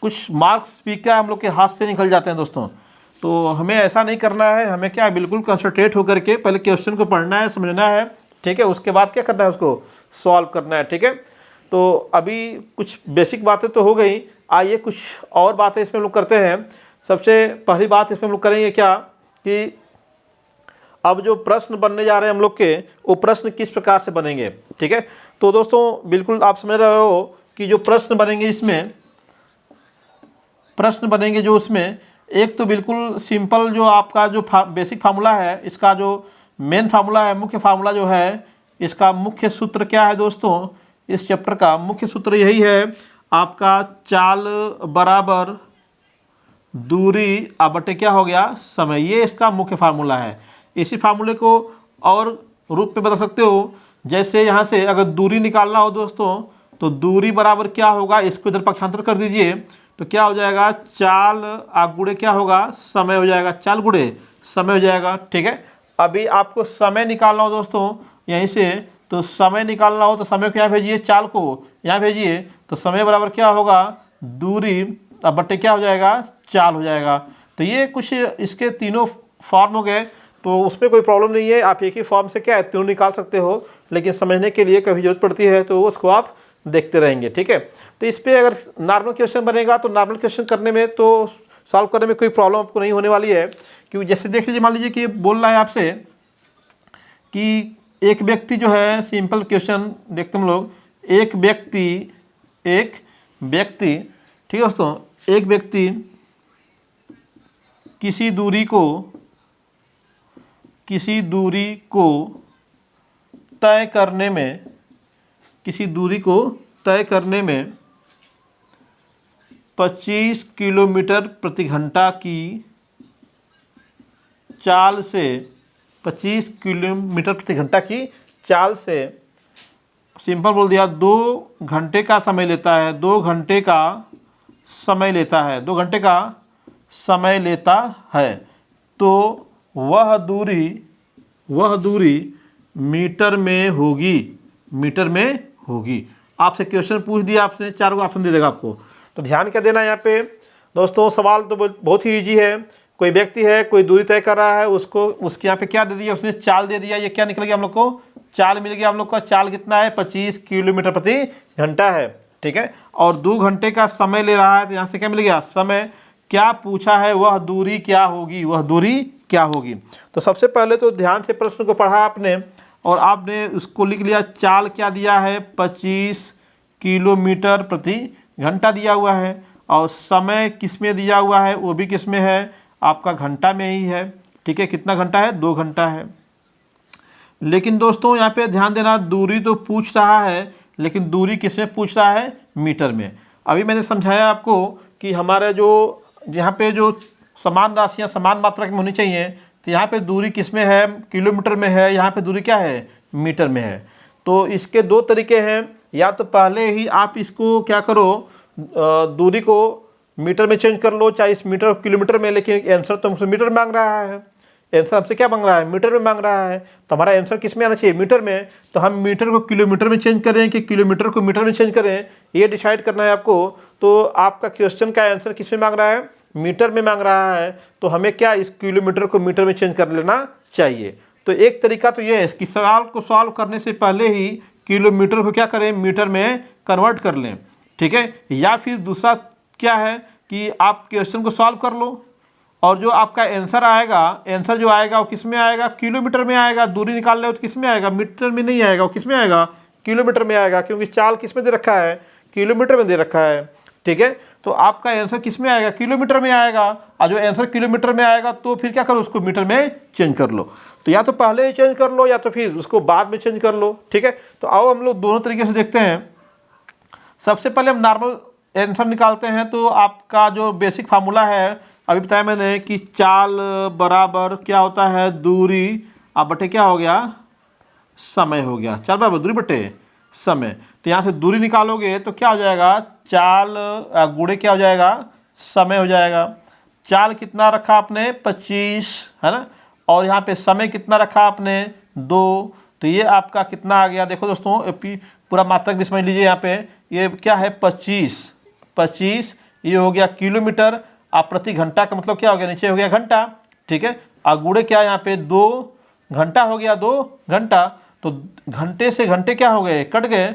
कुछ मार्क्स भी क्या हम लोग के हाथ से निकल जाते हैं दोस्तों। तो हमें ऐसा नहीं करना है, हमें क्या है बिल्कुल कंसंट्रेट होकर के पहले क्वेश्चन को पढ़ना है, समझना है। ठीक है, उसके बाद क्या करना है, उसको सॉल्व करना है। ठीक है, तो अभी कुछ बेसिक बातें तो हो गई, आइए कुछ और बातें इसमें हम लोग करते हैं। सबसे पहली बात इसमें हम लोग करेंगे क्या कि अब जो प्रश्न बनने जा रहे हैं हम लोग के, वो प्रश्न किस प्रकार से बनेंगे। ठीक है, तो दोस्तों बिल्कुल आप समझ रहे हो कि जो प्रश्न बनेंगे इसमें, प्रश्न बनेंगे जो उसमें, एक तो बिल्कुल सिंपल जो आपका जो बेसिक फार्मूला है, इसका जो मेन फार्मूला है, मुख्य फार्मूला जो है, इसका मुख्य सूत्र क्या है दोस्तों, इस चैप्टर का मुख्य सूत्र यही है आपका, चाल बराबर दूरी बटे क्या हो गया समय। ये इसका मुख्य फार्मूला है। इसी फार्मूले को और रूप में बदल सकते हो, जैसे यहाँ से अगर दूरी निकालना हो दोस्तों, तो दूरी बराबर क्या होगा, इसको इधर पक्षांतर कर दीजिए, तो क्या हो जाएगा चाल गुणे क्या होगा समय हो जाएगा, चाल गुणे समय हो जाएगा। ठीक है, अभी आपको समय निकालना हो दोस्तों यहीं से, तो समय निकालना हो तो समय को यहाँ भेजिए, चाल को यहाँ भेजिए, तो समय बराबर क्या होगा दूरी बट्टे क्या हो जाएगा चाल हो जाएगा। तो ये कुछ इसके तीनों फॉर्म हो गए, तो उसमें कोई प्रॉब्लम नहीं है, आप एक ही फॉर्म से क्या है तीनों निकाल सकते हो, लेकिन समझने के लिए कभी जरूरत पड़ती है तो उसको आप देखते रहेंगे। ठीक है, तो इस पर अगर नॉर्मल क्वेश्चन बनेगा तो नॉर्मल क्वेश्चन करने में तो सॉल्व करने में कोई प्रॉब्लम आपको नहीं होने वाली है। क्योंकि जैसे देख लीजिए, मान लीजिए कि बोल रहा है आपसे कि एक व्यक्ति जो है, सिंपल क्वेश्चन देखते हम लोग, एक व्यक्ति ठीक है दोस्तों, एक व्यक्ति किसी दूरी को तय करने में 25 किलोमीटर प्रति घंटा की चाल से 25 किलोमीटर प्रति घंटा की चाल से, सिंपल बोल दिया, 2 घंटे का समय लेता है, 2 घंटे का समय लेता है, 2 घंटे का समय लेता है, तो वह दूरी मीटर में होगी। आपसे क्वेश्चन पूछ दिया, आपने 4 ऑप्शन दे देगा आपको। तो ध्यान क्या देना है यहाँ पे दोस्तों, सवाल तो बहुत ही इजी है। कोई व्यक्ति है, कोई दूरी तय कर रहा है, उसके यहाँ पे क्या दे दिया, उसने चाल दे दिया। ये क्या निकल गया हम लोग को, चाल मिल गया हम लोग का। चाल कितना है 25 किलोमीटर प्रति घंटा है। ठीक है, और 2 घंटे का समय ले रहा है, तो यहाँ से क्या मिल गया समय। क्या पूछा है, वह दूरी क्या होगी। तो सबसे पहले तो ध्यान से प्रश्न को पढ़ा आपने, और आपने उसको लिख लिया। चाल क्या दिया है 25 किलोमीटर प्रति घंटा दिया हुआ है, और समय किस में दिया हुआ है, वो भी किस में है आपका घंटा में ही है। ठीक है, कितना घंटा है 2 घंटा है। लेकिन दोस्तों यहाँ पे ध्यान देना, दूरी तो पूछ रहा है, लेकिन दूरी किस में पूछ रहा है, मीटर में। अभी मैंने समझाया आपको कि हमारे जो यहाँ पे जो समान राशियाँ समान मात्रा में होनी चाहिए, तो यहाँ पे दूरी किस में है, किलोमीटर में है, यहाँ पे दूरी क्या है मीटर में है। तो इसके दो तरीके हैं, या तो पहले ही आप इसको क्या करो, दूरी को मीटर में चेंज कर लो, चाहे इस मीटर किलोमीटर में, लेकिन आंसर तो हमसे मीटर मांग रहा है, आंसर हमसे क्या मांग रहा है, मीटर में मांग रहा है। तो हमारा आंसर किस में आना चाहिए, मीटर में। तो हम मीटर को किलोमीटर में चेंज करें कि किलोमीटर को मीटर में चेंज करें, ये डिसाइड करना है आपको। तो आपका क्वेश्चन का आंसर किस में मांग रहा है, मीटर में मांग रहा है, तो हमें क्या इस किलोमीटर को मीटर में चेंज कर लेना चाहिए। तो एक तरीका तो ये है कि सवाल को सॉल्व करने से पहले ही किलोमीटर को क्या करें, मीटर में कन्वर्ट कर लें, ठीक है। या फिर दूसरा क्या है कि आप क्वेश्चन को सॉल्व कर लो और जो आपका आंसर आएगा, आंसर जो आएगा वो किस में आएगा, किलोमीटर में आएगा। दूरी निकाल रहे हो तो किस में आएगा, मीटर में नहीं आएगा, वो किस में आएगा, किलोमीटर में आएगा, क्योंकि चाल किस में दे रखा है, किलोमीटर में दे रखा है, ठीक है। तो आपका आंसर किस में आएगा, किलोमीटर में आएगा। और जो आंसर किलोमीटर में आएगा तो फिर क्या करो, उसको मीटर में चेंज कर लो। तो या तो पहले ही चेंज कर लो या तो फिर उसको बाद में चेंज कर लो, ठीक है। तो आओ हम लोग दोनों तरीके से देखते हैं। सबसे पहले हम नॉर्मल आंसर निकालते हैं। तो आपका जो बेसिक फार्मूला है अभी बताया मैंने कि चाल बराबर क्या होता है, दूरी अब बटे क्या हो गया, समय हो गया। चाल बराबर दूरी बटे समय। तो यहाँ से दूरी निकालोगे तो क्या हो जाएगा, चाल गुणे क्या हो जाएगा, समय हो जाएगा। चाल कितना रखा आपने, 25, है ना, और यहाँ पे समय कितना रखा आपने, 2। तो ये आपका कितना आ गया, देखो दोस्तों पूरा मात्रक भी समझ लीजिए। यहाँ पे ये क्या है, 25, ये हो गया किलोमीटर। आप प्रति घंटा का मतलब क्या हो गया, नीचे हो गया घंटा, ठीक है। और गुणे क्या यहाँ पे 2 घंटा हो गया, 2 घंटा। तो घंटे से घंटे क्या हो गए, कट गए,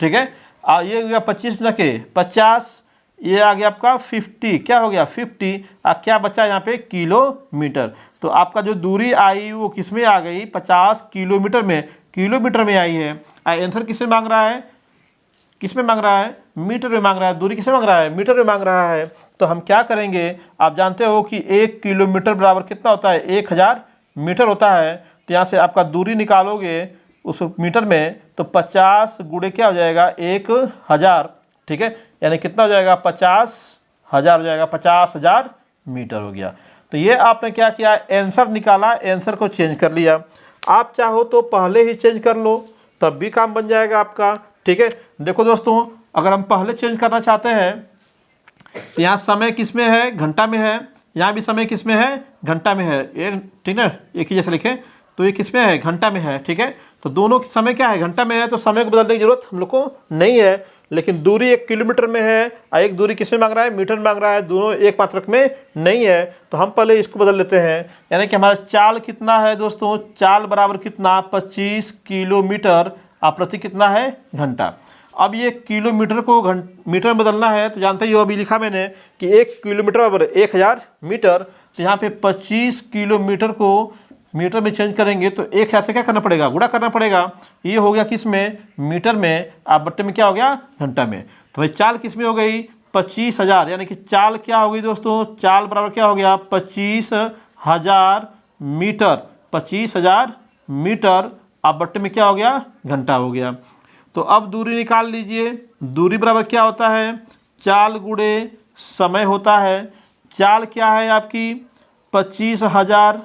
ठीक है। और ये हो गया 25 न के 50, ये आ गया आपका 50, क्या हो गया 50। क्या बचा यहाँ पे, किलोमीटर। तो आपका जो दूरी आई वो किस में आ गई, 50 किलोमीटर में, किलोमीटर में आई है। आंसर किस में मांग रहा है, किस में मांग रहा है, मीटर में मांग रहा है। दूरी किसमें मांग रहा है, मीटर में मांग रहा है। तो हम क्या करेंगे, आप जानते हो कि 1 किलोमीटर बराबर कितना होता है, 1000 मीटर होता है। तो यहाँ से आपका दूरी निकालोगे उस मीटर में तो 50 गुणे क्या हो जाएगा, 1000, ठीक है। यानी कितना हो जाएगा, 50,000 हो जाएगा, 50,000 मीटर हो गया। तो ये आपने क्या किया, आंसर निकाला, आंसर को चेंज कर लिया। आप चाहो तो पहले ही चेंज कर लो, तब भी काम बन जाएगा आपका, ठीक है। देखो दोस्तों, अगर हम पहले चेंज करना चाहते हैं तो यहाँ समय किस में है, घंटा में है, यहाँ भी समय किस में है, घंटा में है, ये ठीक है, एक ही जैसे लिखें। तो ये किस में है, घंटा में है, ठीक है। तो दोनों समय क्या है, घंटा में है, तो समय को बदलने की जरूरत हम लोग को नहीं है। लेकिन दूरी 1 किलोमीटर में है और एक दूरी किस में मांग रहा है, मीटर में मांग रहा है, दोनों एक मात्रक में नहीं है। तो हम पहले इसको बदल लेते हैं। यानी कि हमारा चाल कितना है दोस्तों, चाल बराबर कितना, 25 किलोमीटर प्रति कितना है, घंटा। अब ये किलोमीटर को मीटर में बदलना है, तो जानते ही हो अभी लिखा मैंने कि 1 किलोमीटर बराबर 1000 मीटर। तो यहाँ पे 25 किलोमीटर को मीटर में चेंज करेंगे तो एक ऐसे क्या करना पड़ेगा, गुणा करना पड़ेगा। ये हो गया किस में, मीटर में, आप बट्टे में क्या हो गया, घंटा में। तो भाई चाल किस में हो गई, 25,000। यानी कि चाल क्या हो गई दोस्तों, चाल बराबर क्या हो गया, 25,000 मीटर, 25,000 मीटर। अब बट्टे में क्या हो गया, घंटा हो गया। तो अब दूरी निकाल लीजिए। दूरी बराबर क्या होता है, चाल गुणे समय होता है। चाल क्या है आपकी, 25,000,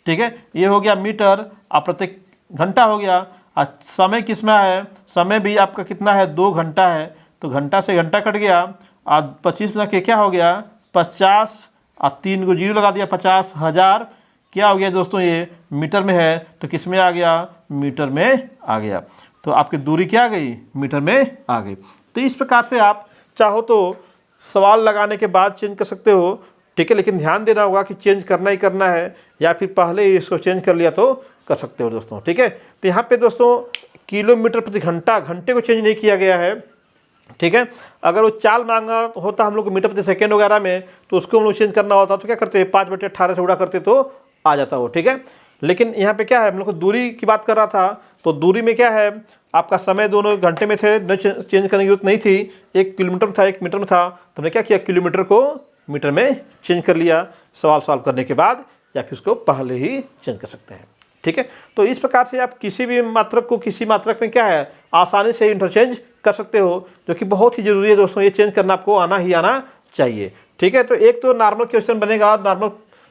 ठीक है। ये हो गया मीटर, अब प्रति घंटा हो गया। और समय किस में है, समय भी आपका कितना है, 2 घंटा है। तो घंटा से घंटा कट गया और 25 में के क्या हो गया, 50 और 3 को जीरो लगा दिया, 50,000 क्या हो गया दोस्तों, ये मीटर में है। तो किस में आ गया, मीटर में आ गया। तो आपकी दूरी क्या आ गई, मीटर में आ गई। तो इस प्रकार से आप चाहो तो सवाल लगाने के बाद चेंज कर सकते हो, ठीक है। लेकिन ध्यान देना होगा कि चेंज करना ही करना है, या फिर पहले ही इसको चेंज कर लिया तो कर सकते हो दोस्तों, ठीक है। तो यहाँ पे दोस्तों किलोमीटर प्रति घंटा, घंटे को चेंज नहीं किया गया है, ठीक है। अगर वो चाल मांगा होता हम लोग को मीटर प्रति सेकेंड वगैरह में, तो उसको हम लोग चेंज करना होता तो क्या करते, 5/18 से गुणा करते तो आ जाता वो, ठीक है। लेकिन यहाँ पे क्या है, हम लोग को दूरी की बात कर रहा था। तो दूरी में क्या है, आपका समय दोनों घंटे में थे, न चेंज करने की जरूरत नहीं थी। 1 किलोमीटर में था, 1 मीटर में था, तो हमने क्या किया, किलोमीटर को मीटर में चेंज कर लिया सवाल सॉल्व करने के बाद, या फिर उसको पहले ही चेंज कर सकते हैं, ठीक है। तो इस प्रकार से आप किसी भी मात्रक को किसी मात्रक में क्या है, आसानी से इंटरचेंज कर सकते हो, जो कि बहुत ही ज़रूरी है दोस्तों। ये चेंज करना आपको आना ही आना चाहिए, ठीक है। तो एक तो नॉर्मल क्वेश्चन बनेगा, नॉर्मल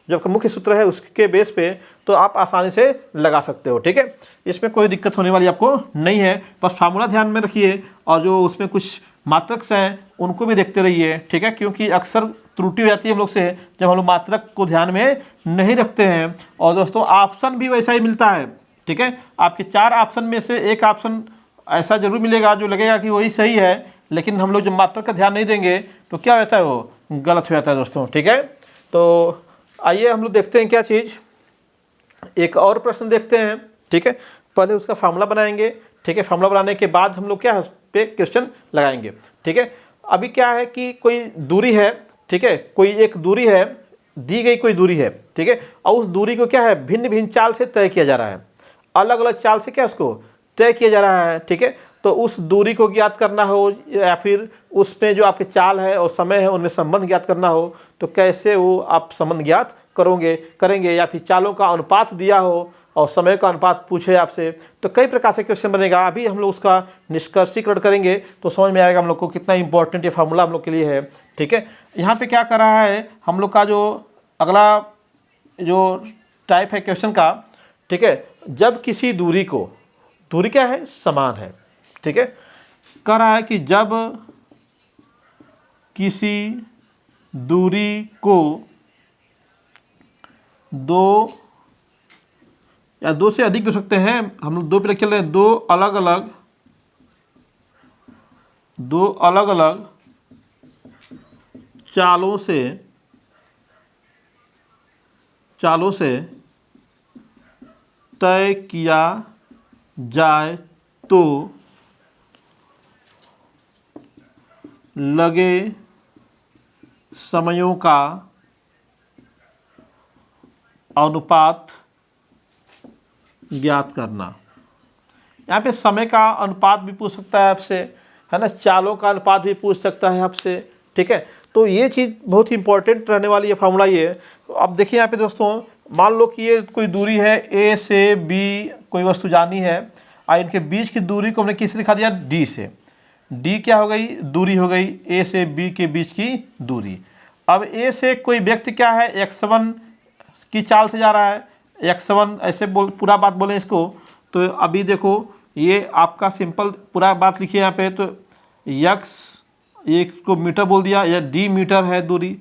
जो आपका मुख्य सूत्र है उसके बेस पे तो आप आसानी से लगा सकते हो। ठीक है, इसमें कोई दिक्कत होने वाली आपको नहीं है, बस फार्मूला ध्यान में रखिए और जो उसमें कुछ मात्रक हैं उनको भी देखते रहिए। ठीक है, क्योंकि अक्सर त्रुटि हो जाती है हम लोग से जब हम लोग मात्रक को ध्यान में नहीं रखते हैं। और दोस्तों ऑप्शन भी वैसा ही मिलता है। ठीक है, आपके 4 ऑप्शन में से एक ऑप्शन ऐसा जरूर मिलेगा जो लगेगा कि वही सही है, लेकिन हम लोग जब मात्रक का ध्यान नहीं देंगे तो क्या होता है, वो गलत हो जाता है दोस्तों। ठीक है, तो आइए हम लोग देखते हैं क्या चीज़, एक और प्रश्न देखते हैं। ठीक है, पहले उसका फार्मूला बनाएंगे। ठीक है, फार्मूला बनाने के बाद हम लोग क्या है उस पर क्वेश्चन लगाएंगे। ठीक है, अभी क्या है कि कोई दूरी है। ठीक है, कोई एक दूरी है, दी गई कोई दूरी है। ठीक है, और उस दूरी को क्या है भिन्न भिन्न चाल से तय किया जा रहा है, अलग अलग चाल से क्या उसको तय किया जा रहा है। ठीक है, तो उस दूरी को ज्ञात करना हो या फिर उसमें जो आपके चाल है और समय है उनमें संबंध ज्ञात करना हो तो कैसे वो आप संबंध ज्ञात करेंगे, या फिर चालों का अनुपात दिया हो और समय का अनुपात पूछे आपसे तो कई प्रकार से क्वेश्चन बनेगा। अभी हम लोग उसका निष्कर्षीकरण करेंगे तो समझ में आएगा हम लोग को कितना इंपॉर्टेंट ये फार्मूला हम लोग के लिए है। ठीक है, यहाँ पे क्या कर रहा है हम लोग का जो अगला जो टाइप है क्वेश्चन का। ठीक है, जब किसी दूरी को, दूरी क्या है समान है। ठीक है, कह रहा है कि जब किसी दूरी को दो या दो से अधिक भी हो सकते हैं, हम लोग दो पे चल रहे हैं, दो अलग अलग चालों से तय किया जाए तो लगे समयों का अनुपात ज्ञात करना। यहाँ पे समय का अनुपात भी पूछ सकता है आपसे, है ना, चालों का अनुपात भी पूछ सकता है आपसे। ठीक है, तो ये चीज़ बहुत ही इंपॉर्टेंट रहने वाली है फार्मूला ये। अब देखिए यहाँ पे दोस्तों, मान लो कि ये कोई दूरी है ए से बी, कोई वस्तु जानी है और इनके बीच की दूरी को हमने किससे दिखा दिया, डी से। डी क्या हो गई, दूरी हो गई ए से बी के बीच की दूरी। अब ए से कोई व्यक्ति क्या है x1 की चाल से जा रहा है, x1 ऐसे पूरा बात बोले इसको। तो अभी देखो ये आपका सिंपल पूरा बात लिखिए यहाँ पे, तो x एक को मीटर बोल दिया, या डी मीटर है दूरी,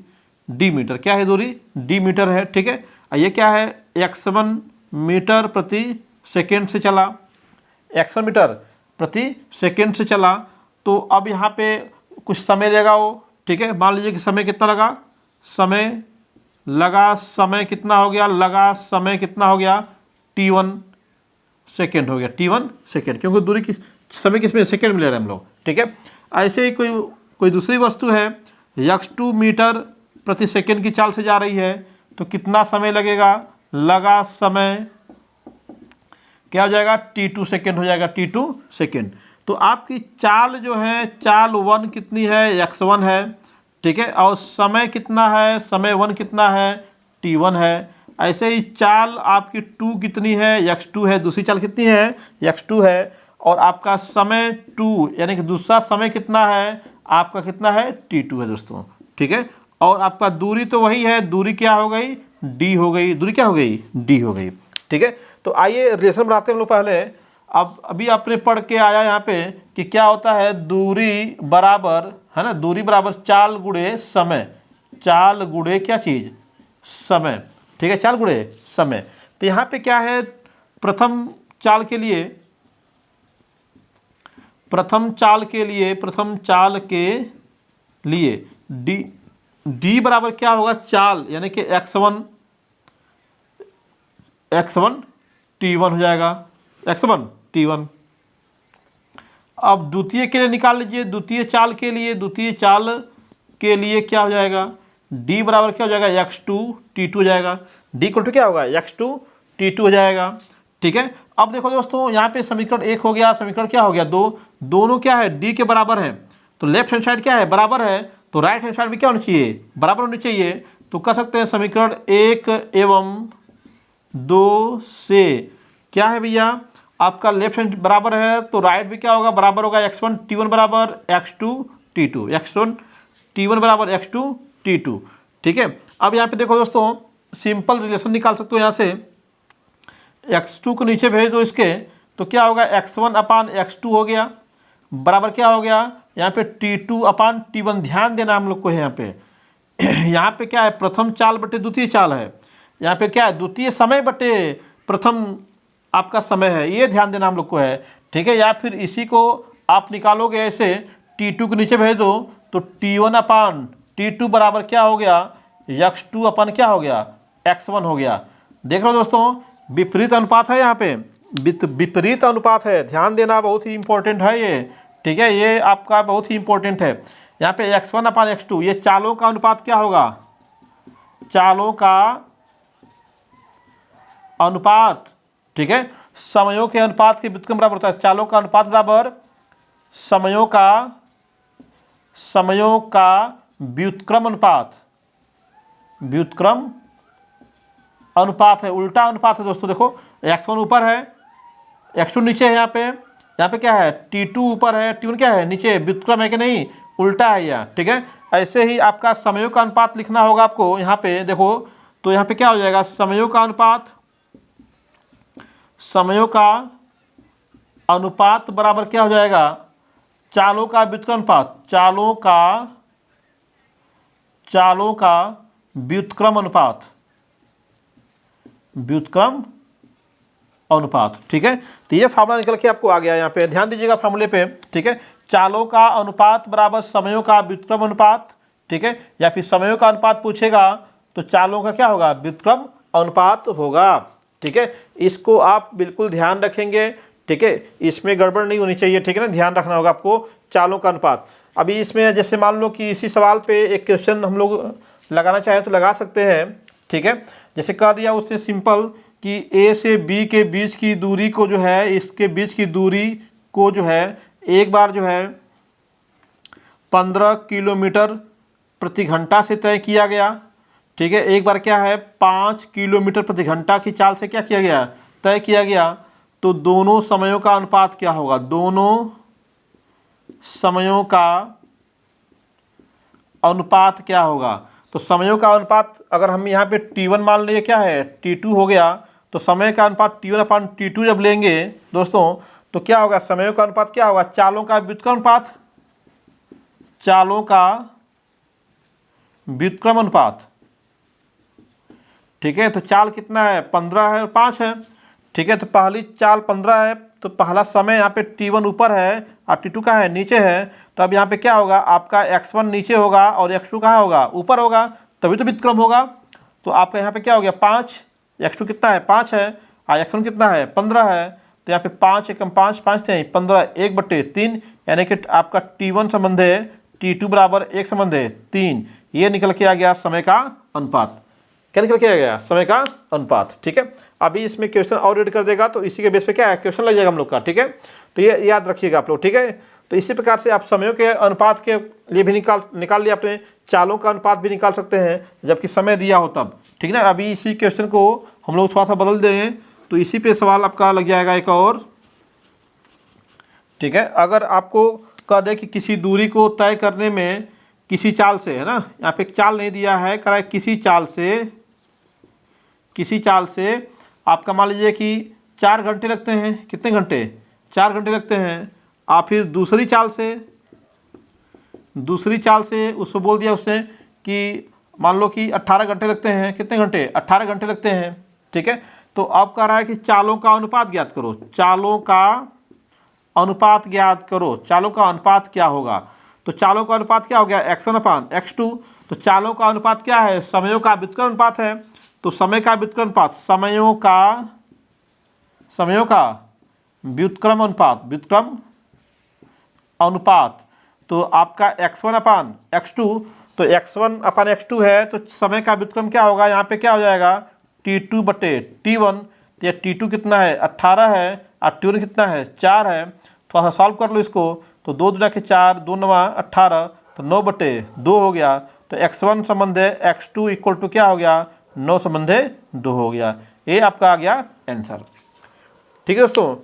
डी मीटर क्या है दूरी, डी मीटर है। ठीक है, ये क्या है x1 मीटर प्रति सेकेंड से चला, x1 मीटर प्रति सेकेंड से चला। तो अब यहाँ पे कुछ समय लेगा वो। ठीक है, मान लीजिए कि समय कितना लगा, समय कितना हो गया, t1 सेकेंड हो गया, t1 सेकेंड, क्योंकि दूरी किस समय किस में सेकेंड में ले रहे हैं हम लोग। ठीक है, ऐसे ही कोई दूसरी वस्तु है x2 मीटर प्रति सेकेंड की चाल से जा रही है, तो कितना समय लगेगा, लगा समय क्या हो जाएगा, t2 सेकेंड हो जाएगा, t2 सेकेंड। तो आपकी चाल जो है, चाल 1 कितनी है, x1 है। ठीक है, और समय कितना है, समय 1 कितना है, t1 है। ऐसे ही चाल आपकी 2 कितनी है, x2 है, दूसरी चाल कितनी है, x2 है। और आपका समय 2 यानी कि दूसरा समय कितना है, आपका कितना है, t2 है दोस्तों। ठीक है, और आपका दूरी तो वही है, दूरी क्या हो गई, d हो गई, दूरी क्या हो गई, d हो गई। ठीक है, तो आइए रिलेशन बनाते हैं हम लोग पहले। अब अभी आपने पढ़ के आया यहाँ पे कि क्या होता है, दूरी बराबर, है ना, दूरी बराबर चाल गुणे समय, चाल गुणे क्या चीज़, समय। ठीक है, चाल गुणे समय। तो यहाँ पे क्या है, प्रथम चाल के लिए डी बराबर क्या होगा, चाल यानी कि x1 t1 हो जाएगा, x1 t1। अब द्वितीय के लिए निकाल लीजिए, द्वितीय चाल के लिए क्या हो जाएगा, d बराबर क्या हो जाएगा, x2 t2 हो जाएगा, d इक्वल टू क्या होगा, x2 t2 हो जाएगा। ठीक है, अब देखो दोस्तों यहाँ पे समीकरण 1 हो गया, समीकरण क्या हो गया, 2, दोनों क्या है, d के बराबर है। तो लेफ्ट हैंड साइड क्या है, बराबर है, तो राइट हैंड साइड भी क्या होनी चाहिए, बराबर होनी चाहिए। तो कह सकते हैं समीकरण 1 एवं 2 से क्या है भैया, आपका लेफ्ट हैंड बराबर है तो राइट भी क्या होगा, बराबर होगा, x1 t1 बराबर x2 t2, x1 t1 बराबर x2 t2। ठीक है, अब यहाँ पे देखो दोस्तों, सिंपल रिलेशन निकाल सकते हो यहाँ से, x2 को नीचे भेज दो इसके, तो क्या होगा x1/x2 हो गया, बराबर क्या हो गया यहाँ पे T2/T1। ध्यान देना हम लोग को है यहाँ पे यहाँ पे क्या है, प्रथम चाल बटे द्वितीय चाल है, यहाँ पे क्या है, द्वितीय समय बटे प्रथम आपका समय है, ये ध्यान देना हम लोग को है, ठीक है। या फिर इसी को आप निकालोगे ऐसे, T2 को नीचे भेज दो तो T1/T2 बराबर क्या हो गया, x2 क्या हो गया, x1 हो गया। देख लो दोस्तों, विपरीत अनुपात है यहाँ पे, विपरीत अनुपात है, ध्यान देना, बहुत ही इंपॉर्टेंट है ये, ठीक है, ये आपका बहुत ही इंपॉर्टेंट है। यहाँ पे x1/x2 ये चालों का अनुपात क्या होगा, चालों का अनुपात, ठीक है, समयों के अनुपात के व्युत्क्रम बराबर होता है। चालों का अनुपात बराबर समयों का व्युत्क्रम अनुपात, व्युत्क्रम अनुपात है, उल्टा अनुपात है दोस्तों। देखो x1 ऊपर है, x2 नीचे है, यहाँ पे क्या है, T2 ऊपर है, T1 क्या है, नीचे, व्युत्क्रम है कि नहीं, उल्टा है यह, ठीक है। ऐसे ही आपका समयों का अनुपात लिखना होगा आपको यहाँ पे, देखो तो यहाँ पे क्या हो जाएगा, समयों का अनुपात बराबर क्या हो जाएगा, चालों का व्युत्क्रम अनुपात, चालों का व्युत्क्रम अनुपात, ठीक है। तो ये फार्मूला निकल के आपको आ गया, यहाँ पे ध्यान दीजिएगा फार्मूले पे, ठीक है। चालों का अनुपात बराबर समयों का व्युत्क्रम अनुपात, ठीक है, या फिर समयों का अनुपात पूछेगा तो चालों का क्या होगा, व्युत्क्रम अनुपात होगा, ठीक है। इसको आप बिल्कुल ध्यान रखेंगे, ठीक है, इसमें गड़बड़ नहीं होनी चाहिए, ठीक है ना, ध्यान रखना होगा आपको चालों का अनुपात। अभी इसमें जैसे मान लो कि इसी सवाल पे एक क्वेश्चन हम लोग लगाना चाहें तो लगा सकते हैं, ठीक है। जैसे कह दिया उससे सिंपल कि A से B के बीच की दूरी को जो है, इसके बीच की दूरी को जो है एक बार जो है 15 किलोमीटर प्रति घंटा से तय किया गया, ठीक है। एक बार क्या है 5 किलोमीटर प्रति घंटा की चाल से क्या किया गया, तय किया गया, तो दोनों समयों का अनुपात क्या होगा, दोनों समयों का अनुपात क्या होगा। तो समयों का अनुपात अगर हम यहाँ पे T1 मान लेंगे क्या है, T2 हो गया, तो समय का अनुपात T1/T2 जब लेंगे दोस्तों तो क्या होगा, समयों का अनुपात क्या होगा, चालों का व्युत्क्रम अनुपात, चालों का व्युत्क्रम अनुपात, ठीक है। तो चाल कितना है, 15 है और 5 है, ठीक है। तो पहली चाल 15 है, तो पहला समय यहाँ पे T1 ऊपर है और T2 कहाँ है, नीचे है। तो अब यहाँ पे क्या होगा, आपका x1 नीचे होगा और x2 कहाँ होगा, ऊपर होगा, तभी तो व्युत्क्रम होगा। तो आपका यहाँ पे क्या हो गया 5, x2 कितना है 5 है और x1 कितना है 15 है। तो यहाँ पे 5 एकम 5, 5 से 15, 1/3, यानी कि आपका T1 संबंध है T2 बराबर 1 संबंध है 3। ये निकल के आ गया समय का अनुपात। क्या निकल के आ गया, समय का अनुपात, ठीक है। अभी इसमें क्वेश्चन और ऐड कर देगा तो इसी के बेस पे क्या है, क्वेश्चन लग जाएगा हम लोग का, ठीक है। तो ये याद रखिएगा आप लोग, ठीक है। तो इसी प्रकार से आप समयों के अनुपात के लिए भी निकाल लिया आपने, चालों का अनुपात भी निकाल सकते हैं जबकि समय दिया हो तब, ठीक है ना। अभी इसी क्वेश्चन को हम लोग थोड़ा सा बदल दें तो इसी पे सवाल आपका लग जाएगा एक और, ठीक है। अगर आपको कह दे कि किसी दूरी को तय करने में किसी चाल से, है ना, यहाँ पे चाल नहीं दिया है, कह रहा है किसी चाल से आपका मान लीजिए कि 4 घंटे लगते हैं, कितने घंटे, 4 घंटे लगते हैं। आप फिर दूसरी चाल से उसको बोल दिया उसने कि मान लो कि 18 घंटे लगते हैं, कितने घंटे, 18 घंटे लगते हैं, ठीक है। तो अब कह रहा है कि चालों का अनुपात ज्ञात करो, चालों का अनुपात ज्ञात करो, चालों का अनुपात क्या होगा। तो चालों का अनुपात क्या हो गया, x1/x2। तो चालों का अनुपात क्या है, समयों का व्युत्क्रम अनुपात है। तो समय का व्युत्क्रम अनुपात, समयों का व्युत्क्रम अनुपात, तो आपका x1/x2। तो x1/x2 है तो समय का व्युत्क्रम क्या होगा, यहाँ पे क्या हो जाएगा T2/T1। तो यह T2 कितना है 18 है और T1 कितना है 4 है। थोड़ा सा सॉल्व कर लो इसको, तो 2 दूना के 4, 2 9 18, तो 9/2 हो गया। तो x1 संबंध है x2 इक्वल टू क्या हो गया, 9 संबंध 2 हो गया। ये आपका आ गया आंसर, ठीक है दोस्तों।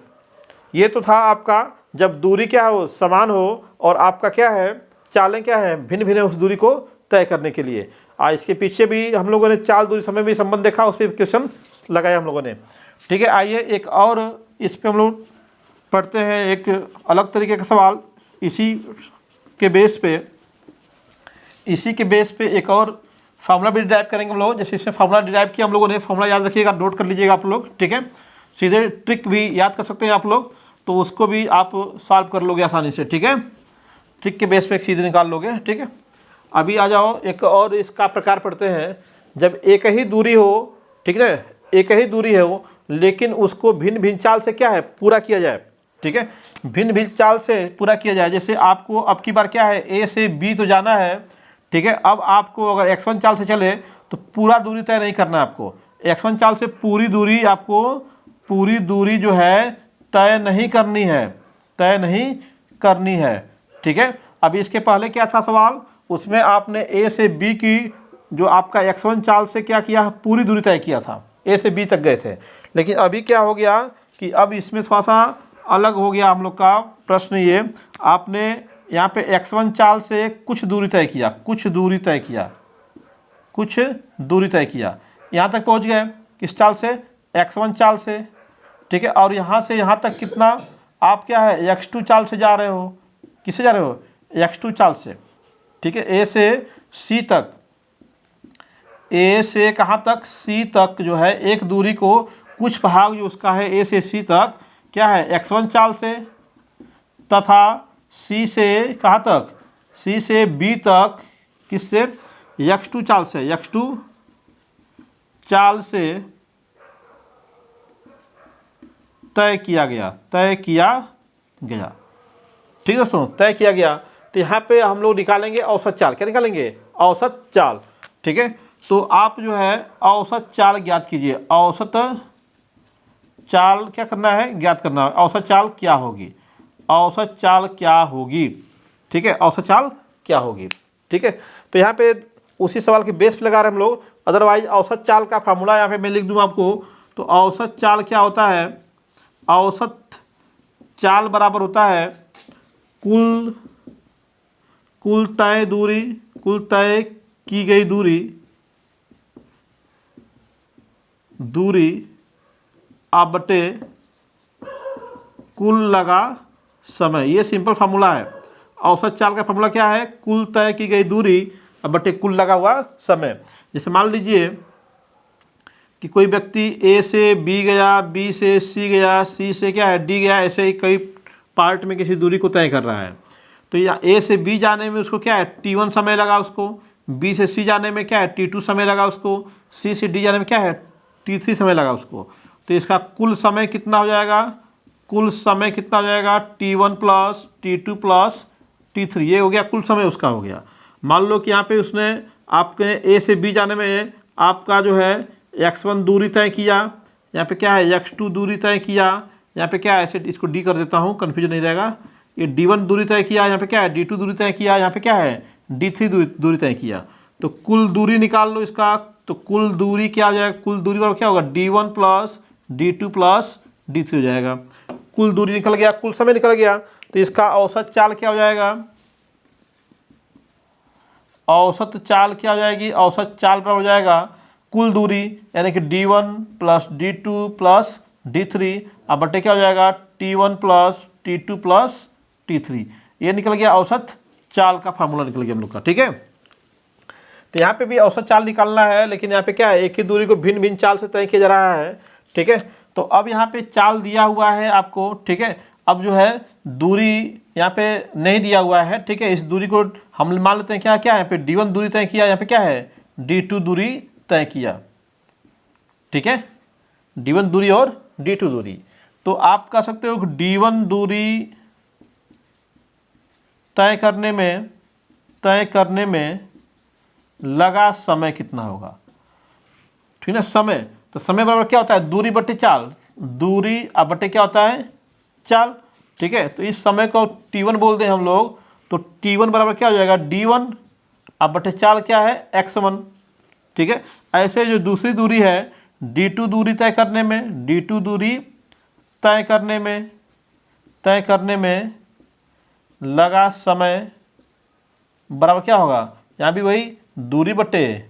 ये तो था आपका जब दूरी क्या हो, समान हो और आपका क्या है, चालें क्या है, भिन्न भिन्न उस दूरी को तय करने के लिए। इसके पीछे भी हम लोगों ने चाल दूरी समय भी संबंध देखा, उस पर क्वेश्चन लगाया हम लोगों ने। ठीक है, आइए एक और इस पे हम लोग पढ़ते हैं एक अलग तरीके का सवाल। इसी के बेस पे एक और फार्मूला भी डिराइव करेंगे हम लोग। जैसे इसमें फार्मूला डिराइव किया हम लोगों ने, फार्मूला याद रखिएगा, नोट कर लीजिएगा आप लोग। ठीक है, सीधे ट्रिक भी याद कर सकते हैं आप लोग, तो उसको भी आप सॉल्व कर लोगे आसानी से। ठीक है, ट्रिक के बेस पे सीधे निकाल लोगे। ठीक है, अभी आ जाओ एक और इसका प्रकार पढ़ते हैं। जब एक ही दूरी हो, ठीक है, एक ही दूरी हो लेकिन उसको भिन्न भिन्न चाल से क्या है पूरा किया जाए। ठीक है, भिन्न भिन्न चाल से पूरा किया जाए। जैसे आपको अब की बार क्या है, ए से बी तो जाना है। ठीक है, अब आपको अगर x1 चाल से चले तो पूरा दूरी तय नहीं करना है आपको। x1 चाल से पूरी दूरी जो है तय नहीं करनी है। ठीक है, अभी इसके पहले क्या था सवाल, उसमें आपने a से b की जो आपका x1 चाल से क्या किया, पूरी दूरी तय किया था, a से b तक गए थे। लेकिन अभी क्या हो गया कि अब इसमें थोड़ा सा अलग हो गया हम लोग का प्रश्न। ये आपने यहाँ पे x1 चाल से कुछ दूरी तय किया, यहाँ तक पहुँच गए किस चाल से, x1 चाल से। ठीक है, और यहाँ से यहाँ तक कितना आप क्या है x2 चाल से जा रहे हो। किससे जा रहे हो, x2 चाल से। ठीक है, a से c तक, a से कहाँ तक, c तक जो है एक दूरी को कुछ भाग जो उसका है a से c तक क्या है x1 चाल से, तथा c से कहाँ तक, c से b तक किससे, x2 चाल से तय किया गया। ठीक है दोस्तों, तय किया गया। तो यहाँ पे हम लोग निकालेंगे औसत चाल। क्या निकालेंगे, औसत चाल। ठीक है, तो आप जो है औसत चाल ज्ञात कीजिए। औसत चाल क्या करना है, ज्ञात करना है। औसत चाल क्या होगी। ठीक है, औसत चाल क्या होगी। ठीक है, तो यहाँ पे उसी सवाल के बेस पे लगा रहे हम लोग। अदरवाइज औसत चाल का फार्मूला यहाँ पे मैं लिख दूँ आपको। तो औसत चाल क्या होता है, औसत चाल बराबर होता है कुल तय की गई दूरी बटे कुल लगा समय। ये सिंपल फार्मूला है। औसत चाल का फार्मूला क्या है, कुल तय की गई दूरी बटे कुल लगा हुआ समय। जैसे मान लीजिए कि कोई व्यक्ति a से b गया, b से c गया, c से क्या है d गया, ऐसे ही कई पार्ट में किसी दूरी को तय कर रहा है। तो या a से b जाने में उसको क्या है t1 समय लगा, उसको b से c जाने में क्या है t2 समय लगा, उसको c से d जाने में क्या है t3 समय लगा उसको। तो इसका कुल समय कितना हो जाएगा, t1 plus t2 plus t3, ये हो गया कुल समय उसका हो गया। मान लो कि यहाँ पे उसने आपके a से b जाने में आपका जो है x1 दूरी तय किया, यहाँ पे क्या है x2 दूरी तय किया, यहाँ पे क्या है ऐसे इसको d कर देता हूँ, कन्फ्यूजन नहीं रहेगा। ये d1 दूरी तय किया, यहाँ पे क्या है d2 दूरी तय किया, यहाँ पे क्या है d3 दूरी तय किया। तो कुल दूरी निकाल लो इसका। तो कुल दूरी क्या हो जाएगा, कुल दूरी पर क्या होगा d1 plus d2 plus d3 हो जाएगा। कुल दूरी निकल गया, कुल समय निकल गया। तो इसका औसत चाल क्या हो जाएगा, औसत चाल क्या हो जाएगी, औसत चाल पर हो जाएगा कुल दूरी यानी कि d1 plus d2 plus d3 अब बटे क्या हो जाएगा t1 plus t2 plus t3। ये निकल गया औसत चाल का फार्मूला निकल गया हम लोग का। ठीक है, तो यहाँ पे भी औसत चाल निकालना है, लेकिन यहाँ पे क्या है एक ही दूरी को भिन्न भिन्न चाल से तय किया जा रहा है। ठीक है, तो अब यहाँ पे चाल दिया हुआ है आपको। ठीक है, अब जो है दूरी यहाँ पे नहीं दिया हुआ है। ठीक है, इस दूरी को हम मान लेते हैं क्या क्या है, यहाँ पे d1 दूरी तय किया, यहाँ पे क्या है d2 दूरी तय किया। ठीक है, d1 दूरी और d2 दूरी। तो आप कह सकते हो कि d1 दूरी तय करने में लगा समय कितना होगा। ठीक है, समय, तो समय बराबर क्या होता है दूरी बटे चाल, दूरी अब बटे क्या होता है चाल। ठीक है, तो इस समय को t1 बोल दें हम लोग, तो t1 बराबर क्या हो जाएगा d1 अब बटे चाल क्या है x1। ठीक है, ऐसे जो दूसरी दूरी है d2 दूरी तय करने में लगा समय बराबर क्या होगा, यहाँ भी वही दूरी बटे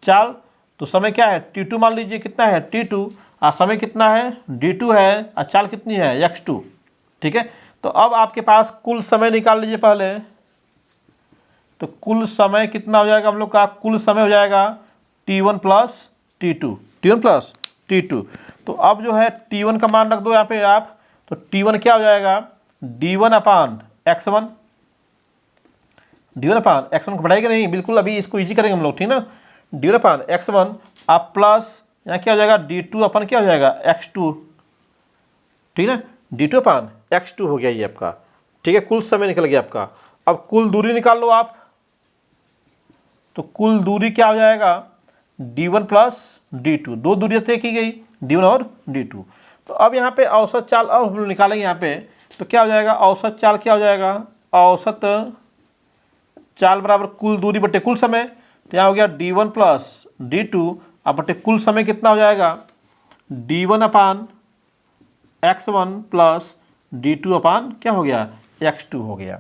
चाल। तो समय क्या है t2 मान लीजिए, कितना है t2, और समय कितना है d2 है, और चाल कितनी है x2। ठीक है, तो अब आपके पास कुल समय निकाल लीजिए पहले। तो कुल समय कितना हो जाएगा हम लोग का, कुल समय हो जाएगा t1 plus t2, t1 plus t2। तो अब जो है t1 का मान रख दो यहाँ पे आप, तो t1 क्या हो जाएगा d1 अपान x1, d1 अपान x1 को बढ़ाएगा नहीं, बिल्कुल अभी इसको इजी करेंगे हम लोग, ठीक ना। d1 अपान x1 आप प्लस यहाँ क्या हो जाएगा d2 अपन क्या हो जाएगा x2, ठीक है, d2 अपान x2 हो गया ये आपका। ठीक है, कुल समय निकल गया आपका। अब कुल दूरी निकाल लो आप, तो कुल दूरी क्या हो जाएगा d1 प्लस d2, दो दूरियां तय की गई d1 और d2। तो अब यहाँ पे औसत चाल अब हम लोग निकालेंगे यहाँ पे, तो क्या हो जाएगा औसत चाल क्या हो जाएगा, औसत चाल बराबर कुल दूरी बटे कुल समय। तो यहाँ हो गया d1 प्लस d2 अब बटे कुल समय कितना हो जाएगा d1 अपान x1 प्लस d2 अपान क्या हो गया x2 हो गया।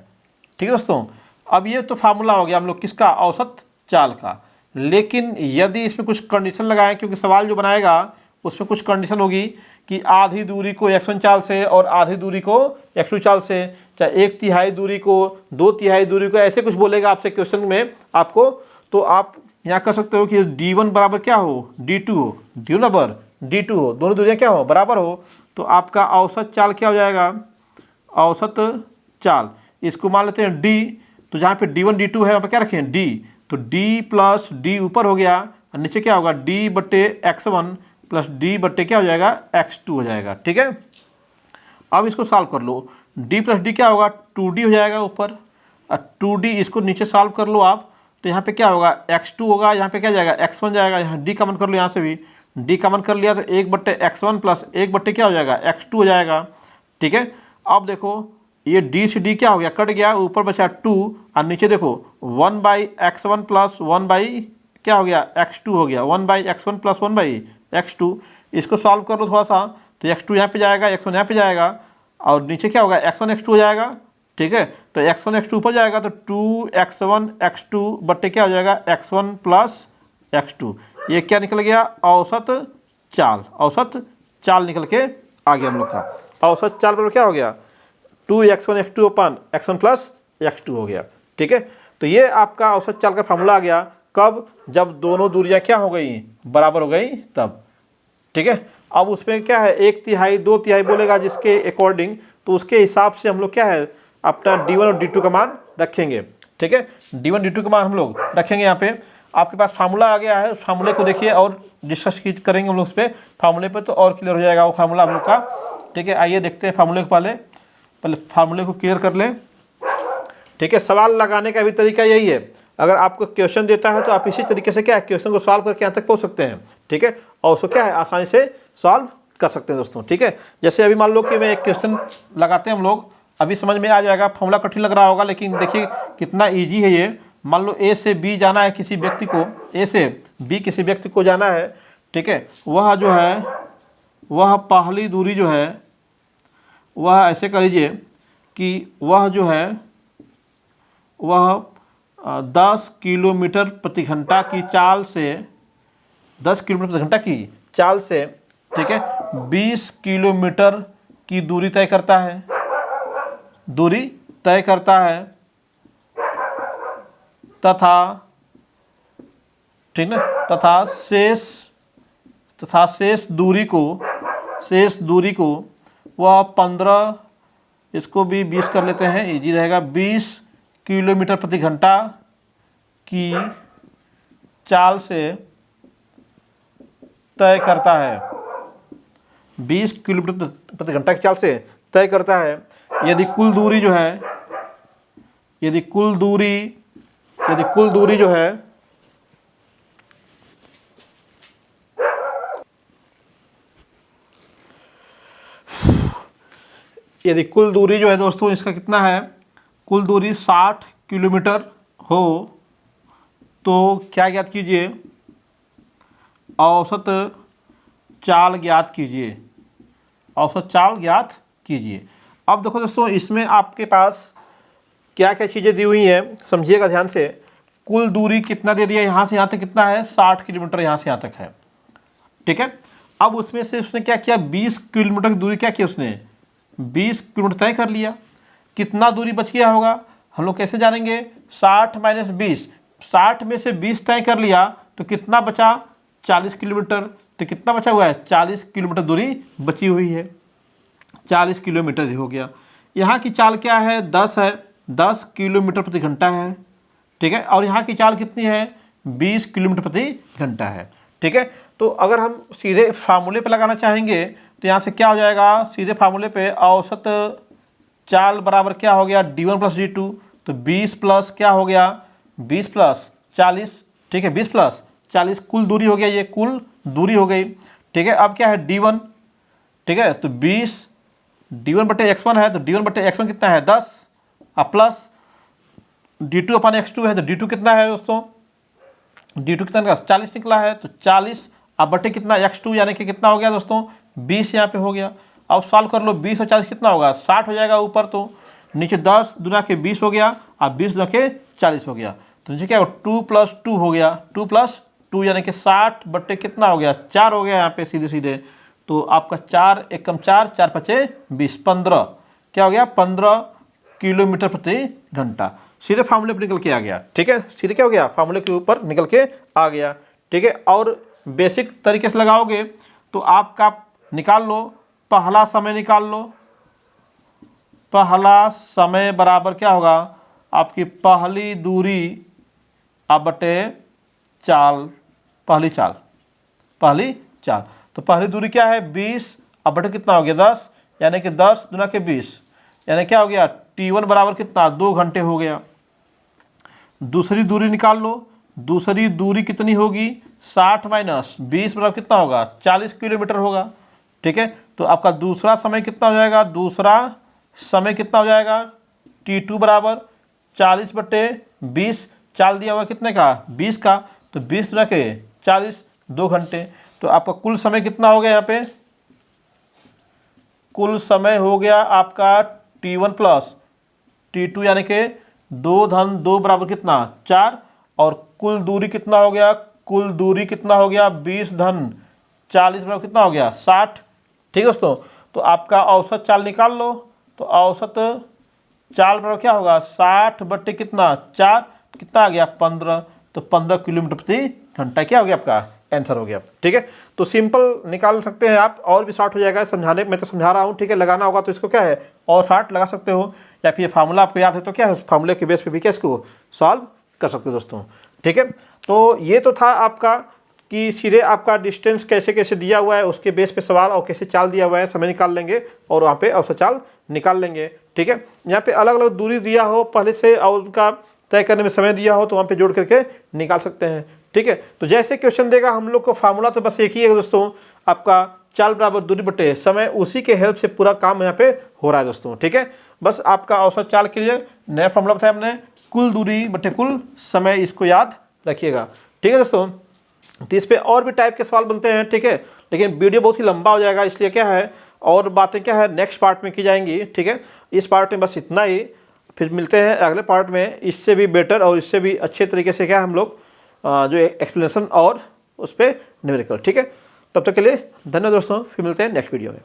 ठीक है दोस्तों, अब ये तो फार्मूला हो गया हम लोग किसका, औसत चाल का। लेकिन यदि इसमें कुछ कंडीशन लगाएं, क्योंकि सवाल जो बनाएगा उसमें कुछ कंडीशन होगी कि आधी दूरी को x1 चाल से और आधी दूरी को x2 चाल से, चाहे 1/3 दूरी को 2/3 दूरी को, ऐसे कुछ बोलेगा आपसे क्वेश्चन में आपको। तो आप यहाँ कर सकते हो कि d1 बराबर क्या हो d2 हो, d1 बराबर d2 हो, दोनों दूरियाँ क्या हो बराबर हो। तो आपका औसत चाल क्या हो जाएगा, औसत चाल इसको मान लेते हैं d। तो जहाँ पे d1 d2 है वहाँ पे क्या रखें d, तो d प्लस d ऊपर हो गया और नीचे क्या होगा d बटे x1 प्लस d बटे क्या हो जाएगा x2 हो जाएगा। ठीक है, अब इसको सॉल्व कर लो, d प्लस d क्या होगा 2d हो जाएगा ऊपर, और 2d इसको नीचे सॉल्व कर लो आप। तो यहाँ पे क्या होगा x2 होगा, यहाँ पे क्या जाएगा x1 जाएगा, यहाँ d कॉमन कर लो, यहाँ से भी d कॉमन कर लिया तो 1 बट्टे x1 प्लस 1 बट्टे क्या हो जाएगा x2 हो जाएगा। ठीक है, अब देखो ये d से d क्या हो गया कट गया, ऊपर बचा 2 और नीचे देखो 1/x1 प्लस 1/ क्या हो गया x2 हो गया, 1/x1 प्लस 1/x2। इसको सॉल्व कर लो थोड़ा सा, तो x2 यहाँ पे जाएगा, x1 यहाँ पे जाएगा, और नीचे क्या होगा x1 x2 हो जाएगा। ठीक है, तो x1 x2 ऊपर जाएगा तो 2x1 x2 बट्टे क्या हो जाएगा x1 प्लस x2। ये क्या निकल गया औसत चाल, औसत चाल निकल के आ गया हम लोग का। औसत चाल बराबर क्या हो गया 2x1 x2 अपान x1 प्लस x2 हो गया। ठीक है, तो ये आपका औसत चाल का फार्मूला आ गया, कब, जब दोनों दूरियां क्या हो गई बराबर हो गई तब। ठीक है, अब उसमें क्या है 1/3 2/3 बोलेगा जिसके अकॉर्डिंग, तो उसके हिसाब से हम लोग क्या है अपना d1 और d2 का मान रखेंगे। ठीक है, d1 d2 का मान हम लोग रखेंगे। यहाँ पे आपके पास फार्मूला आ गया है, उस फार्मूले को देखिए और डिस्कस करेंगे हम लोग उस पर फार्मूले पे, तो और क्लियर हो जाएगा वो फार्मूला हम लोग का। ठीक है, आइए देखते हैं फार्मूले को, पहले फार्मूले को क्लियर कर लें। ठीक है, सवाल लगाने का भी तरीका यही है, अगर आपको क्वेश्चन देता है तो आप इसी तरीके से क्या है क्वेश्चन को सॉल्व करके यहाँ तक पहुँच सकते हैं। ठीक है, और उसको क्या है आसानी से सॉल्व कर सकते हैं दोस्तों। ठीक है, जैसे अभी मान लो कि मैं एक क्वेश्चन लगाते हैं हम लोग, अभी समझ में आ जाएगा, फॉर्मूला कठिन लग रहा होगा लेकिन देखिए कितना ईजी है ये। मान लो ए से बी जाना है किसी व्यक्ति को, ए से बी किसी व्यक्ति को जाना है। ठीक है, वह जो है वह पहली दूरी जो है वह ऐसे कर लीजिए कि वह जो है वह 10 किलोमीटर प्रति घंटा की चाल से 10 किलोमीटर प्रति घंटा की चाल से, ठीक है, 20 किलोमीटर की दूरी तय करता है, दूरी तय करता है तथा, ठीक ना, तथा शेष दूरी को वह 15, इसको भी 20 कर लेते हैं इजी रहेगा, 20 किलोमीटर प्रति घंटा की चाल से तय करता है, 20 किलोमीटर प्रति घंटा की चाल से तय करता है। यदि कुल दूरी जो है यदि कुल दूरी जो है दोस्तों इसका कितना है, कुल दूरी 60 किलोमीटर हो तो क्या ज्ञात कीजिए, औसत चाल ज्ञात कीजिए, औसत चाल ज्ञात कीजिए। अब देखो दोस्तों इसमें आपके पास क्या क्या चीज़ें दी हुई हैं, समझिएगा ध्यान से। कुल दूरी कितना दे दिया, यहाँ से यहाँ तक कितना है 60 किलोमीटर यहाँ से यहाँ तक है, ठीक है। अब उसमें से उसने क्या किया, 20 किलोमीटर की दूरी क्या किया उसने, 20 किलोमीटर तय कर लिया। कितना दूरी बच गया होगा हम लोग कैसे जानेंगे, 60 माइनस 20, 60 में से 20 तय कर लिया तो कितना बचा 40 किलोमीटर, तो कितना बचा हुआ है 40 किलोमीटर दूरी बची हुई है, 40 किलोमीटर ही हो गया। यहाँ की चाल क्या है 10 है, 10 किलोमीटर प्रति घंटा है, ठीक है। और यहाँ की चाल कितनी है 20 किलोमीटर प्रति घंटा है, ठीक है। तो अगर हम सीधे फार्मूले पे लगाना चाहेंगे तो यहाँ से क्या हो जाएगा, सीधे फार्मूले पे औसत चाल बराबर क्या हो गया d1 प्लस d2, तो 20 प्लस क्या हो गया 20 प्लस 40, ठीक है, 20 प्लस 40 कुल दूरी हो गया, ये कुल दूरी हो गई, ठीक है। अब क्या है d1, ठीक है, तो 20 d1 बटे x1 है, तो d1 बटे x1 कितना है 10, अब प्लस d2 अपन x2 है, तो d2 कितना है दोस्तों, d2 कितना निकला 40 निकला है, तो 40 अब बटे कितना x2 यानी कि कितना हो गया दोस्तों 20 यहाँ पे हो गया। अब सॉल्व कर लो, 20 और 40 कितना होगा 60 हो जाएगा ऊपर, तो नीचे 10 दुना के 20 हो गया, अब 20 दुना के 40 हो गया, तो नीचे क्या होगा 2 प्लस 2 हो गया, 2 प्लस 2 यानी कि 60 बटे कितना हो गया 4 हो गया यहाँ पे सीधे सीधे। तो आपका 4 एकम 4, 4 पचे 20, 15 क्या हो गया 15 किलोमीटर प्रति घंटा, सीधे फार्मूले पर निकल के आ गया, ठीक है। सीधे क्या हो गया फार्मूले के ऊपर निकल के आ गया, ठीक है। और बेसिक तरीके से लगाओगे तो आपका निकाल लो, पहला समय निकाल लो, पहला समय बराबर क्या होगा आपकी पहली दूरी अब बटे चाल, पहली चाल, पहली चाल, तो पहली दूरी क्या है 20 अब बटे कितना हो गया 10, यानी कि 10 दुना के 20 यानी क्या हो गया t1 बराबर कितना 2 घंटे हो गया। दूसरी दूरी निकाल लो, दूसरी दूरी कितनी होगी 60 माइनस 20 बराबर कितना होगा 40 किलोमीटर होगा, ठीक है। तो आपका दूसरा समय कितना हो जाएगा, दूसरा समय कितना हो जाएगा t2 बराबर 40 बटे 20, चाल दिया हुआ कितने का 20 का, तो 20 दुना के 40 2 घंटे, तो आपका कुल समय कितना हो गया यहाँ पे, कुल समय हो गया आपका t1 प्लस t2 यानी कि 2 धन 2 बराबर कितना 4, और कुल दूरी कितना हो गया, कुल दूरी कितना हो गया 20 धन 40 बराबर कितना हो गया 60, ठीक है दोस्तों। तो आपका औसत चाल निकाल लो, तो औसत चाल बराबर क्या होगा 60 बटे कितना 4, कितना आ गया 15, तो 15 किलोमीटर प्रति घंटा क्या हो गया आपका आंसर हो गया, ठीक है। तो सिंपल निकाल सकते हैं आप, और भी शॉर्ट हो जाएगा समझाने में, तो समझा रहा हूँ, ठीक है। लगाना होगा तो इसको क्या है और शॉर्ट लगा सकते हो, या फिर फार्मूला आपको याद है तो क्या है फार्मूले के बेस पे भी क्या इसको सॉल्व कर सकते हो दोस्तों, ठीक है। तो ये तो था आपका कि सीधे आपका डिस्टेंस कैसे कैसे दिया हुआ है उसके बेस पे सवाल, और कैसे चाल दिया हुआ है समय निकाल लेंगे और वहाँ पे औसत चाल निकाल लेंगे, ठीक है। यहाँ पे अलग अलग दूरी दिया हो पहले से और उनका तय करने में समय दिया हो तो वहाँ पे जोड़ करके निकाल सकते हैं, ठीक है। तो जैसे क्वेश्चन देगा हम लोग को फार्मूला तो बस एक ही है दोस्तों, आपका चाल बराबर दूरी बटे समय, उसी के हेल्प से पूरा काम यहाँ पे हो रहा है दोस्तों, ठीक है। बस आपका औसत चाल के लिए नया फार्मूला बताया हमने, कुल दूरी बटे कुल समय, इसको याद रखिएगा, ठीक है दोस्तों। तो इस पर और भी टाइप के सवाल बनते हैं, ठीक है, लेकिन वीडियो बहुत ही लंबा हो जाएगा, इसलिए क्या है और बातें क्या है नेक्स्ट पार्ट में की जाएंगी, ठीक है। इस पार्ट में बस इतना ही, फिर मिलते हैं अगले पार्ट में इससे भी बेटर और इससे भी अच्छे तरीके से क्या हम लोग जो एक्सप्लेनेशन और उस पर न्यूमेरिकल, ठीक है। तब तक के लिए धन्यवाद दोस्तों, फिर मिलते हैं नेक्स्ट वीडियो में।